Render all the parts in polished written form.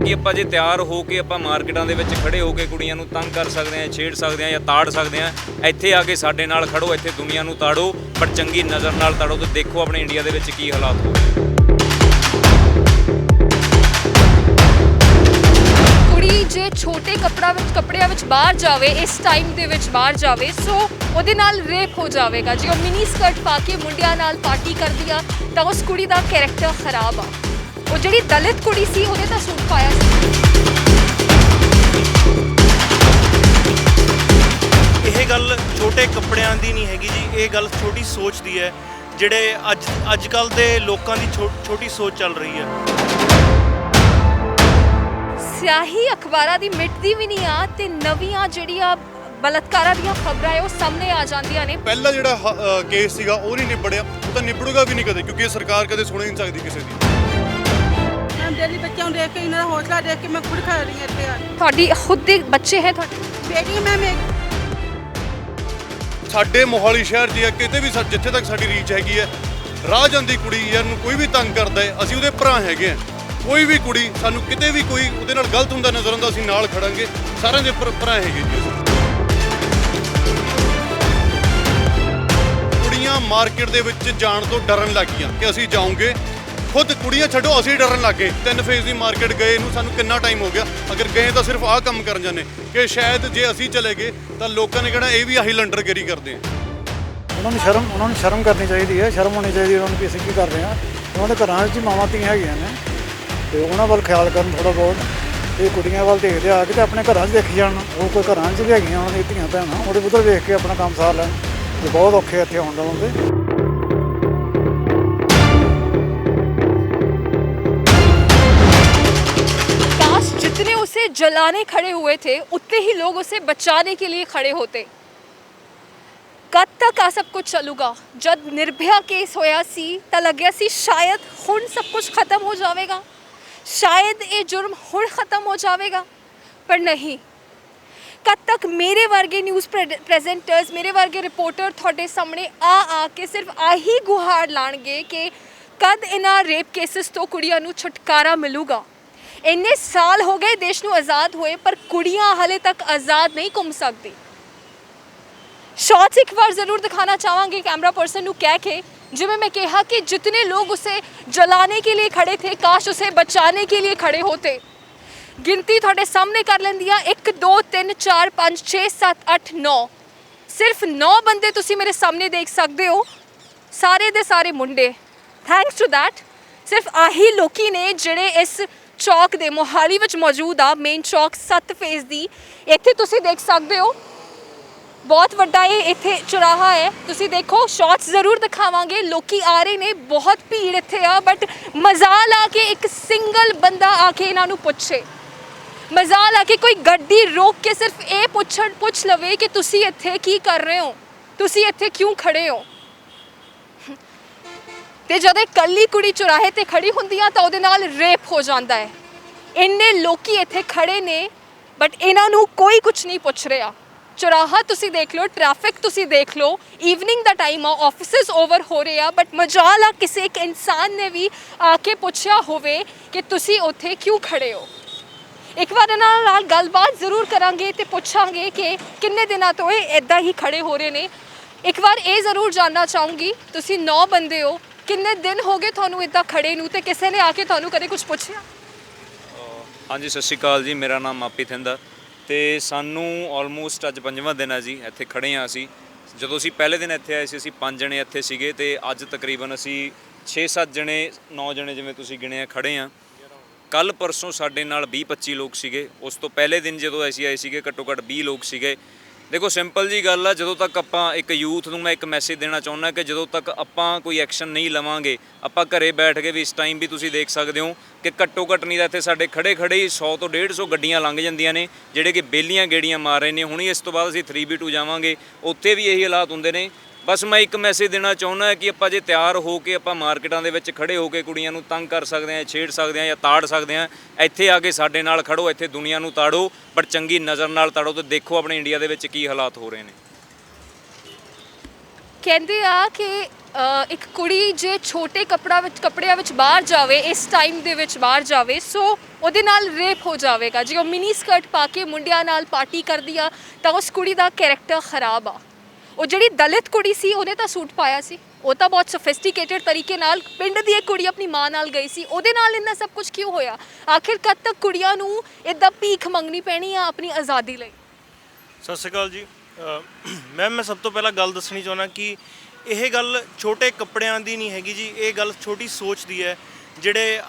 कि ਆਪਾਂ ਜੇ ਤਿਆਰ ਹੋ ਕੇ ਆਪਾਂ ਮਾਰਕੀਟਾਂ ਦੇ ਵਿੱਚ ਖੜੇ ਹੋ ਕੇ ਕੁੜੀਆਂ ਨੂੰ ਤੰਗ ਕਰ ਸਕਦੇ ਹਾਂ, ਛੇੜ ਸਕਦੇ ਹਾਂ ਜਾਂ ਤਾੜ ਸਕਦੇ ਹਾਂ, ਇੱਥੇ ਆ ਕੇ ਸਾਡੇ ਨਾਲ ਖੜੋ, ਇੱਥੇ ਦੁਨੀਆ ਨੂੰ ਤਾੜੋ, ਪਰ ਚੰਗੀ ਨਜ਼ਰ ਨਾਲ ਤਾੜੋ। ਤੇ ਦੇਖੋ ਆਪਣੇ ਇੰਡੀਆ ਦੇ ਵਿੱਚ ਕੀ ਹਾਲਾਤ ਹੋ ਰਹੇ। ਕੁੜੀ ਜੇ ਛੋਟੇ ਕੱਪੜਿਆਂ ਵਿੱਚ ਬਾਹਰ ਜਾਵੇ, ਇਸ ਟਾਈਮ ਦੇ ਵਿੱਚ ਬਾਹਰ ਜਾਵੇ, ਸੋ ਉਹਦੇ ਨਾਲ ਰੇਪ ਹੋ ਜਾਵੇਗਾ। ਜੇ ਉਹ ਮਿਨੀ ਸਕਰਟ ਪਾ ਕੇ ਮੁੰਡਿਆਂ ਨਾਲ ਪਾਰਟੀ ਕਰਦੀ ਆ ਤਾਂ ਉਸ ਕੁੜੀ ਦਾ ਕੈਰੈਕਟਰ ਖਰਾਬ ਆ। ਉਹ ਜਿਹੜੀ ਦਲਿਤ ਕੁੜੀ ਸੀ ਉਹਨੇ ਤਾਂ ਸੂਟ ਪਾਇਆ ਸੀ। ਇਹ ਗੱਲ ਛੋਟੇ ਕੱਪੜਿਆਂ ਦੀ ਨਹੀਂ ਹੈਗੀ ਜੀ, ਇਹ ਗੱਲ ਛੋਟੀ ਸੋਚ ਦੀ ਹੈ। ਜਿਹੜੇ ਅੱਜ ਕੱਲ੍ਹ ਦੇ ਲੋਕਾਂ ਦੀ ਛੋਟੀ ਸੋਚ ਚੱਲ ਰਹੀ ਹੈ। ਸਿਆਹੀ ਅਖਬਾਰਾਂ ਦੀ ਮਿਟਦੀ ਵੀ ਨਹੀਂ ਆ ਤੇ ਨਵੀਆਂ ਜਿਹੜੀਆਂ ਬਲਾਤਕਾਰਾਂ ਦੀਆਂ ਖਬਰਾਂ ਹੈ ਉਹ ਸਾਹਮਣੇ ਆ ਜਾਂਦੀਆਂ ਨੇ। ਪਹਿਲਾ ਜਿਹੜਾ ਕੇਸ ਸੀਗਾ ਉਹ ਨਹੀਂ ਨਿਬੜਿਆ, ਉਹ ਤਾਂ ਨਿਬੜੂਗਾ ਵੀ ਨਹੀਂ ਕਦੇ, ਕਿਉਂਕਿ ਇਹ ਸਰਕਾਰ ਕਦੇ ਸੁਣ ਹੀ ਨਹੀਂ ਸਕਦੀ ਕਿਸੇ ਦੀ। ਮੈਂ ਡੇਲੀ ਬੱਚਿਆਂ ਨੂੰ ਦੇਖ ਕੇ ਇਹਨਾਂ ਦਾ ਹੌਸਲਾ ਦੇਖ ਕੇ ਮੈਂ ਖੁਦ ਖਾ ਰਹੀ ਹਾਂ ਇੱਥੇ ਆ। ਤੁਹਾਡੀ ਖੁਦ ਦੇ ਬੱਚੇ ਹੈ, ਤੁਹਾਡੀ ਬੇਟੀ ਮੈਂ ਸਾਡੇ ਮੋਹਾਲੀ ਸ਼ਹਿਰ ਦੀ ਆ ਕਿਤੇ ਵੀ ਜਿੱਥੇ ਤੱਕ ਸਾਡੀ ਰੀਚ ਹੈਗੀ ਹੈ, ਰਾਹ ਜਾਂਦੀ ਕੁੜੀ ਯਾਰ ਨੂੰ ਕੋਈ ਵੀ ਤੰਗ ਕਰਦਾ ਹੈ, ਅਸੀਂ ਉਹਦੇ ਭਰਾ ਹੈਗੇ ਆ। ਕੋਈ ਵੀ ਕੁੜੀ ਸਾਨੂੰ ਕਿਤੇ ਵੀ ਕੋਈ ਉਹਦੇ ਨਾਲ ਗਲਤ ਹੁੰਦਾ ਨਜ਼ਰ ਆਉਂਦਾ, ਅਸੀਂ ਨਾਲ ਖੜਾਂਗੇ। ਸਾਰਿਆਂ ਦੇ ਭਰਾ ਹੈਗੇ ਜੀ ਅਸੀਂ। ਕੁੜੀਆਂ ਮਾਰਕੀਟ ਦੇ ਵਿੱਚ ਜਾਣ ਤੋਂ ਡਰਨ ਲੱਗ ਗਈਆਂ ਕਿ ਅਸੀਂ ਜਾਵਾਂਗੇ, ਖੁਦ ਕੁੜੀਆਂ ਛੱਡੋ ਅਸੀਂ ਡਰਨ ਲੱਗ ਗਏ। 3 ਫੇਜ਼ ਦੀ ਮਾਰਕੀਟ ਗਏ ਨੂੰ ਸਾਨੂੰ ਕਿੰਨਾ ਟਾਈਮ ਹੋ ਗਿਆ। ਅਗਰ ਗਏ ਤਾਂ ਸਿਰਫ ਆਹ ਕੰਮ ਕਰਨ ਜਾਂਦੇ ਕਿ ਸ਼ਾਇਦ ਜੇ ਅਸੀਂ ਚਲੇ ਗਏ ਤਾਂ ਲੋਕਾਂ ਨੇ ਕਹਿਣਾ ਇਹ ਵੀ ਆਹੀ ਲੰਡਰਗਿਰੀ ਕਰਦੇ ਆ। ਉਹਨਾਂ ਨੂੰ ਸ਼ਰਮ ਕਰਨੀ ਚਾਹੀਦੀ ਹੈ, ਸ਼ਰਮ ਹੋਣੀ ਚਾਹੀਦੀ ਉਹਨਾਂ ਨੂੰ ਕਿ ਅਸੀਂ ਕੀ ਕਰ ਰਹੇ ਹਾਂ। ਉਹਨਾਂ ਦੇ ਘਰਾਂ 'ਚ ਮਾਵਾਂ ਧੀਆਂ ਹੈਗੀਆਂ ਨੇ ਤੇ ਉਹਨਾਂ ਵੱਲ ਖਿਆਲ ਕਰਨ ਥੋੜ੍ਹਾ ਬਹੁਤ। ਇਹ ਕੁੜੀਆਂ ਵੱਲ ਦੇਖਦੇ ਆ ਕੇ ਤੇ ਆਪਣੇ ਘਰਾਂ 'ਚ ਦੇਖੀ ਜਾਣ। ਉਹ ਕੋਈ ਘਰਾਂ 'ਚ ਵੀ ਹੈਗੀਆਂ ਉਹਨਾਂ ਦੀਆਂ ਧੀਆਂ ਭੈਣਾਂ, ਉਹਦੇ ਉੱਧਰ ਵੇਖ ਕੇ ਆਪਣਾ ਕੰਮ ਸਾਰ ਲੈਣ। ਤੇ ਬਹੁਤ ਔਖੇ ਇੱਥੇ ਆਉਣ ਦੇਵਾਂਗੇ। जितने उसे जलाने खड़े हुए थे उतने ही लोग उसे बचाने के लिए खड़े होते। कद तक आ सब कुछ चलूगा? जब निर्भया केस होया सी ਤਾਂ ਲੱਗਿਆ ਸੀ ਸ਼ਾਇਦ ਹੁਣ सब कुछ खत्म हो जाएगा, शायद ये जुर्म ਹੁਣ खत्म हो जाएगा, पर नहीं। कद तक मेरे वर्गे न्यूज़ प्रेजेंटर्स, मेरे वर्गे रिपोर्टर ਤੁਹਾਡੇ ਸਾਹਮਣੇ ਆ ਕੇ ਸਿਰਫ ਆਹੀ ਗੁਹਾਰ ਲਾਣਗੇ ਕਿ ਕਦ ਇਹਨਾਂ ਰੇਪ ਕੇਸਿਸ ਤੋਂ ਕੁੜੀਆਂ ਨੂੰ ਛੁਟਕਾਰਾ ਮਿਲੂਗਾ। ਇੰਨੇ ਸਾਲ ਹੋ ਗਏ ਦੇਸ਼ ਨੂੰ ਆਜ਼ਾਦ ਹੋਏ, ਪਰ ਕੁੜੀਆਂ ਹਾਲੇ ਤੱਕ ਆਜ਼ਾਦ ਨਹੀਂ ਘੁੰਮ ਸਕਦੀ। ਸ਼ਾਰਟਸ ਇੱਕ ਵਾਰ ਜ਼ਰੂਰ ਦਿਖਾਣਾ ਚਾਹਾਂਗੇ कैमरा पर्सन ਨੂੰ ਕਹਿ ਕੇ, ਜਿਵੇਂ मैं कहा कि जितने लोग उसे जलाने के लिए खड़े थे, काश उसे बचाने के लिए खड़े होते। गिनती ਤੁਹਾਡੇ ਸਾਹਮਣੇ ਕਰ ਲੈਂਦੀ ਆ। 1 2 3 4 5 6 7 8 9 ਸਿਰਫ 9 ਬੰਦੇ ਤੁਸੀਂ ਮੇਰੇ ਸਾਹਮਣੇ ਦੇਖ ਸਕਦੇ ਹੋ। ਸਾਰੇ ਦੇ ਸਾਰੇ ਮੁੰਡੇ। ਥੈਂਕਸ ਟੂ ਦੈਟ ਸਿਰਫ ਆਹੀ ਲੋਕੀ ਨੇ ਜਿਹੜੇ ਇਸ ਚੌਕ ਦੇ ਮੋਹਾਲੀ ਵਿੱਚ ਮੌਜੂਦ ਆ। ਮੇਨ ਚੌਕ 7 ਫੇਜ਼ ਦੀ ਇੱਥੇ ਤੁਸੀਂ ਦੇਖ ਸਕਦੇ ਹੋ, ਬਹੁਤ ਵੱਡਾ ਇਹ ਇੱਥੇ ਚੁਰਾਹਾ ਹੈ। ਤੁਸੀਂ ਦੇਖੋ, ਸ਼ਾਰਟਸ ਜ਼ਰੂਰ ਦਿਖਾਵਾਂਗੇ। ਲੋਕੀ ਆ ਰਹੇ ਨੇ, ਬਹੁਤ ਭੀੜ ਇੱਥੇ ਆ, ਬਟ ਮਜ਼ਾਲ ਆ ਕੇ ਇੱਕ ਸਿੰਗਲ ਬੰਦਾ ਆ ਕੇ ਇਹਨਾਂ ਨੂੰ ਪੁੱਛੇ। ਮਜ਼ਾਲ ਆ ਕੇ ਕੋਈ ਗੱਡੀ ਰੋਕ ਕੇ ਸਿਰਫ ਇਹ ਪੁੱਛ ਲਵੇ ਕਿ ਤੁਸੀਂ ਇੱਥੇ ਕੀ ਕਰ ਰਹੇ ਹੋ, ਤੁਸੀਂ ਇੱਥੇ ਕਿਉਂ ਖੜੇ ਹੋ। ਤੇ ਜਦੋਂ ਇਕੱਲੀ ਕੁੜੀ ਚੁਰਾਹੇ ਤੇ ਖੜੀ ਹੁੰਦੀ ਆ ਤਾਂ ਉਹਦੇ ਨਾਲ ਰੇਪ ਹੋ ਜਾਂਦਾ ਹੈ। ਇੰਨੇ ਲੋਕੀ ਇੱਥੇ ਖੜੇ ਨੇ ਬਟ ਇਹਨਾਂ ਨੂੰ ਕੋਈ ਕੁਝ ਨਹੀਂ ਪੁੱਛ ਰਿਹਾ। ਚੁਰਾਹਾ ਤੁਸੀਂ ਦੇਖ ਲਓ, ਟ੍ਰੈਫਿਕ ਤੁਸੀਂ ਦੇਖ ਲਓ, ਈਵਨਿੰਗ ਦਾ ਟਾਈਮ ਆ, ਆਫਿਸਿਸ ਓਵਰ ਹੋ ਰਹੇ ਆ, ਬਟ ਮਜਾਲ ਆ ਕਿਸੇ ਇੱਕ ਇਨਸਾਨ ਨੇ ਵੀ ਆ ਕੇ ਪੁੱਛਿਆ ਹੋਵੇ ਕਿ ਤੁਸੀਂ ਉੱਥੇ ਕਿਉਂ ਖੜੇ ਹੋ। ਇੱਕ ਵਾਰ ਇਹਨਾਂ ਨਾਲ ਗੱਲਬਾਤ ਜ਼ਰੂਰ ਕਰਾਂਗੇ ਤੇ ਪੁੱਛਾਂਗੇ ਕਿ ਕਿੰਨੇ ਦਿਨਾਂ ਤੋਂ ਇਹ ਇੱਦਾਂ ਹੀ ਖੜੇ ਹੋ ਰਹੇ ਨੇ। ਇੱਕ ਵਾਰ ਇਹ ਜ਼ਰੂਰ ਜਾਣਨਾ ਚਾਹੂੰਗੀ, ਤੁਸੀਂ 9 ਬੰਦੇ ਹੋ, ਕਿੰਨੇ ਦਿਨ ਹੋ ਗਏ ਤੁਹਾਨੂੰ ਇੱਦਾਂ ਖੜੇ ਨੂੰ ਤੇ ਕਿਸੇ ਨੇ ਆ ਕੇ ਤੁਹਾਨੂੰ ਕਦੇ ਕੁਝ ਪੁੱਛਿਆ? ਹਾਂਜੀ, ਸਤਿ ਸ਼੍ਰੀ ਅਕਾਲ ਜੀ। ਮੇਰਾ ਨਾਮ ਮਾਪੀ ਥਿੰਦਾ ਤੇ ਸਾਨੂੰ ਆਲਮੋਸਟ ਅੱਜ 5ਵਾਂ ਦਿਨ ਹੈ ਜੀ ਇੱਥੇ ਖੜੇ ਹਾਂ। ਅਸੀਂ ਜਦੋਂ ਅਸੀਂ ਪਹਿਲੇ ਦਿਨ ਇੱਥੇ ਆਏ ਸੀ ਅਸੀਂ 5 ਜਣੇ ਇੱਥੇ ਸੀਗੇ ਤੇ ਅੱਜ ਤਕਰੀਬਨ ਅਸੀਂ 6-7 ਜਣੇ 9 ਜਣੇ ਜਿਵੇਂ ਤੁਸੀਂ ਗਿਣੇ ਆ ਖੜੇ ਹਾਂ। ਕੱਲ੍ਹ ਪਰਸੋਂ ਸਾਡੇ ਨਾਲ 20-25 ਲੋਕ ਸੀਗੇ। ਉਸ ਤੋਂ ਪਹਿਲੇ ਦਿਨ ਜਦੋਂ ਅਸੀਂ ਆਏ ਸੀਗੇ ਘੱਟੋ ਘੱਟ 20 ਲੋਕ ਸੀਗੇ। ਦੇਖੋ ਸਿੰਪਲ ਜੀ ਗੱਲ ਆ, ਜਦੋਂ ਤੱਕ ਆਪਾਂ ਇੱਕ ਯੂਥ ਨੂੰ ਮੈਂ ਇੱਕ ਮੈਸੇਜ ਦੇਣਾ ਚਾਹੁੰਦਾ ਕਿ ਜਦੋਂ ਤੱਕ ਆਪਾਂ ਕੋਈ ਐਕਸ਼ਨ ਨਹੀਂ ਲਵਾਂਗੇ, ਆਪਾਂ ਘਰੇ ਬੈਠ ਕੇ ਵੀ ਇਸ ਟਾਈਮ ਵੀ ਤੁਸੀਂ ਦੇਖ ਸਕਦੇ ਹੋ ਕਿ ਘੱਟੋ ਘੱਟ ਨਹੀਂ ਤਾਂ ਇੱਥੇ ਸਾਡੇ ਖੜੇ ਹੀ 100 ਤੋਂ 150 ਗੱਡੀਆਂ ਲੰਘ ਜਾਂਦੀਆਂ ਨੇ ਜਿਹੜੇ ਕਿ ਬੇਲੀਆਂ ਗੇੜੀਆਂ ਮਾਰ ਰਹੇ ਨੇ। ਹੁਣੀ ਇਸ ਤੋਂ ਬਾਅਦ ਅਸੀਂ 3B2 ਜਾਵਾਂਗੇ, ਉੱਥੇ ਵੀ ਇਹੀ ਹਾਲਾਤ ਹੁੰਦੇ ਨੇ। ਬਸ ਮੈਂ ਇੱਕ ਮੈਸੇਜ ਦੇਣਾ ਚਾਹੁੰਦਾ ਕਿ ਆਪਾਂ ਜੇ ਤਿਆਰ ਹੋ ਕੇ ਆਪਾਂ ਮਾਰਕੀਟਾਂ ਦੇ ਵਿੱਚ ਖੜੇ ਹੋ ਕੇ ਕੁੜੀਆਂ ਨੂੰ ਤੰਗ ਕਰ ਸਕਦੇ ਹਾਂ, ਛੇੜ ਸਕਦੇ ਹਾਂ ਜਾਂ ਤਾੜ ਸਕਦੇ ਹਾਂ, ਇੱਥੇ ਆ ਕੇ ਸਾਡੇ ਨਾਲ ਖੜੋ, ਇੱਥੇ ਦੁਨੀਆ ਨੂੰ ਤਾੜੋ, ਪਰ ਚੰਗੀ ਨਜ਼ਰ ਨਾਲ ਤਾੜੋ। ਤੇ ਦੇਖੋ ਆਪਣੇ ਇੰਡੀਆ ਦੇ ਵਿੱਚ ਕੀ ਹਾਲਾਤ ਹੋ ਰਹੇ ਨੇ। ਕਹਿੰਦੇ ਆ ਕਿ ਇੱਕ ਕੁੜੀ ਜੇ ਛੋਟੇ ਕੱਪੜਿਆਂ ਵਿੱਚ ਬਾਹਰ ਜਾਵੇ ਇਸ ਟਾਈਮ ਦੇ ਵਿੱਚ ਬਾਹਰ ਜਾਵੇ ਸੋ ਉਹਦੇ ਨਾਲ ਰੇਪ ਹੋ ਜਾਵੇਗਾ। ਜੇ ਉਹ ਮਿਨੀ ਸਕਰਟ ਪਾ ਕੇ ਮੁੰਡਿਆਂ ਨਾਲ ਪਾਰਟੀ ਕਰਦੀ ਆ ਤਾਂ ਉਸ ਕੁੜੀ ਦਾ ਕੈਰੈਕਟਰ ਖਰਾਬ ਆ। ਉਹ ਜਿਹੜੀ ਦਲਿਤ ਕੁੜੀ ਸੀ ਉਹਨੇ ਤਾਂ ਸੂਟ ਪਾਇਆ ਸੀ, ਉਹ ਤਾਂ ਬਹੁਤ ਸੋਫਿਸਟੀਕੇਟਡ ਤਰੀਕੇ ਨਾਲ ਪਿੰਡ ਦੀ ਇੱਕ ਕੁੜੀ ਆਪਣੀ ਮਾਂ ਨਾਲ ਗਈ ਸੀ, ਉਹਦੇ ਨਾਲ ਇੰਨਾ ਸਭ ਕੁਝ ਕਿਉਂ ਹੋਇਆ? ਆਖਿਰ ਕਦ ਤੱਕ ਕੁੜੀਆਂ ਨੂੰ ਇਦਾਂ ਭੀਖ ਮੰਗਣੀ ਪੈਣੀ ਆ ਆਪਣੀ ਆਜ਼ਾਦੀ ਲਈ? ਸਤਿ ਸ਼੍ਰੀ ਅਕਾਲ ਜੀ। ਮੈਮ ਮੈਂ ਸਭ ਤੋਂ ਪਹਿਲਾਂ ਗੱਲ ਦੱਸਣੀ ਚਾਹੁੰਦਾ ਕਿ ਇਹ ਗੱਲ ਛੋਟੇ ਕੱਪੜਿਆਂ ਦੀ ਨਹੀਂ ਹੈਗੀ ਜੀ, ਇਹ ਗੱਲ ਛੋਟੀ ਸੋਚ ਦੀ ਹੈ। ਜਿਹੜੇ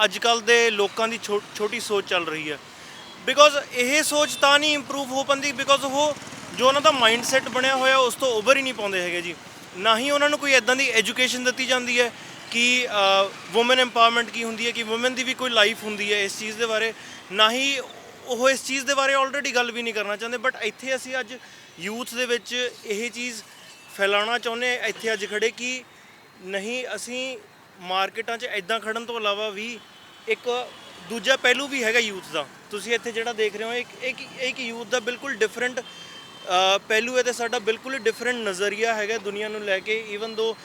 ਅੱਜ ਕੱਲ ਦੇ ਲੋਕਾਂ ਦੀ ਛੋਟੀ ਸੋਚ ਚੱਲ ਰਹੀ ਹੈ। ਬਿਕੋਜ਼ ਇਹ ਸੋਚ ਤਾਂ ਨਹੀਂ ਇੰਪਰੂਵ ਹੋ ਪਾਉਂਦੀ ਬਿਕੋਜ਼ ਉਹ ਜੋ ਉਹਨਾਂ ਦਾ ਮਾਈਂਡ ਸੈਟ ਬਣਿਆ ਹੋਇਆ ਉਸ ਤੋਂ ਉੱਭਰ ਹੀ ਨਹੀਂ ਪਾਉਂਦੇ ਹੈਗੇ ਜੀ। ਨਾ ਹੀ ਉਹਨਾਂ ਨੂੰ ਕੋਈ ਇੱਦਾਂ ਦੀ ਐਜੂਕੇਸ਼ਨ ਦਿੱਤੀ ਜਾਂਦੀ ਹੈ ਕਿ ਵੂਮਨ ਐਮਪਾਵਰਮੈਂਟ ਕੀ ਹੁੰਦੀ ਹੈ, ਕਿ ਵੂਮਨ ਦੀ ਵੀ ਕੋਈ ਲਾਈਫ ਹੁੰਦੀ ਹੈ ਇਸ ਚੀਜ਼ ਦੇ ਬਾਰੇ। ਨਾ ਹੀ ਉਹ ਇਸ ਚੀਜ਼ ਦੇ ਬਾਰੇ ਆਲਰੇਡੀ ਗੱਲ ਵੀ ਨਹੀਂ ਕਰਨਾ ਚਾਹੁੰਦੇ। ਬਟ ਇੱਥੇ ਅਸੀਂ ਅੱਜ ਯੂਥ ਦੇ ਵਿੱਚ ਇਹ ਚੀਜ਼ ਫੈਲਾਉਣਾ ਚਾਹੁੰਦੇ ਹਾਂ ਇੱਥੇ ਅੱਜ ਖੜੇ ਕਿ ਨਹੀਂ, ਅਸੀਂ ਮਾਰਕੀਟਾਂ 'ਚ ਇੱਦਾਂ ਖੜਨ ਤੋਂ ਇਲਾਵਾ ਵੀ ਇੱਕ ਦੂਜਾ ਪਹਿਲੂ ਵੀ ਹੈਗਾ ਯੂਥ ਦਾ। ਤੁਸੀਂ ਇੱਥੇ ਜਿਹੜਾ ਦੇਖ ਰਹੇ ਹੋ ਇੱਕ ਯੂਥ ਦਾ ਬਿਲਕੁਲ ਡਿਫਰੈਂਟ ਪਹਿਲੂ ਹੈ ਅਤੇ ਸਾਡਾ ਬਿਲਕੁਲ ਹੀ ਡਿਫਰੈਂਟ ਨਜ਼ਰੀਆ ਹੈਗਾ ਦੁਨੀਆ ਨੂੰ ਲੈ ਕੇ। ਈਵਨ ਦੋ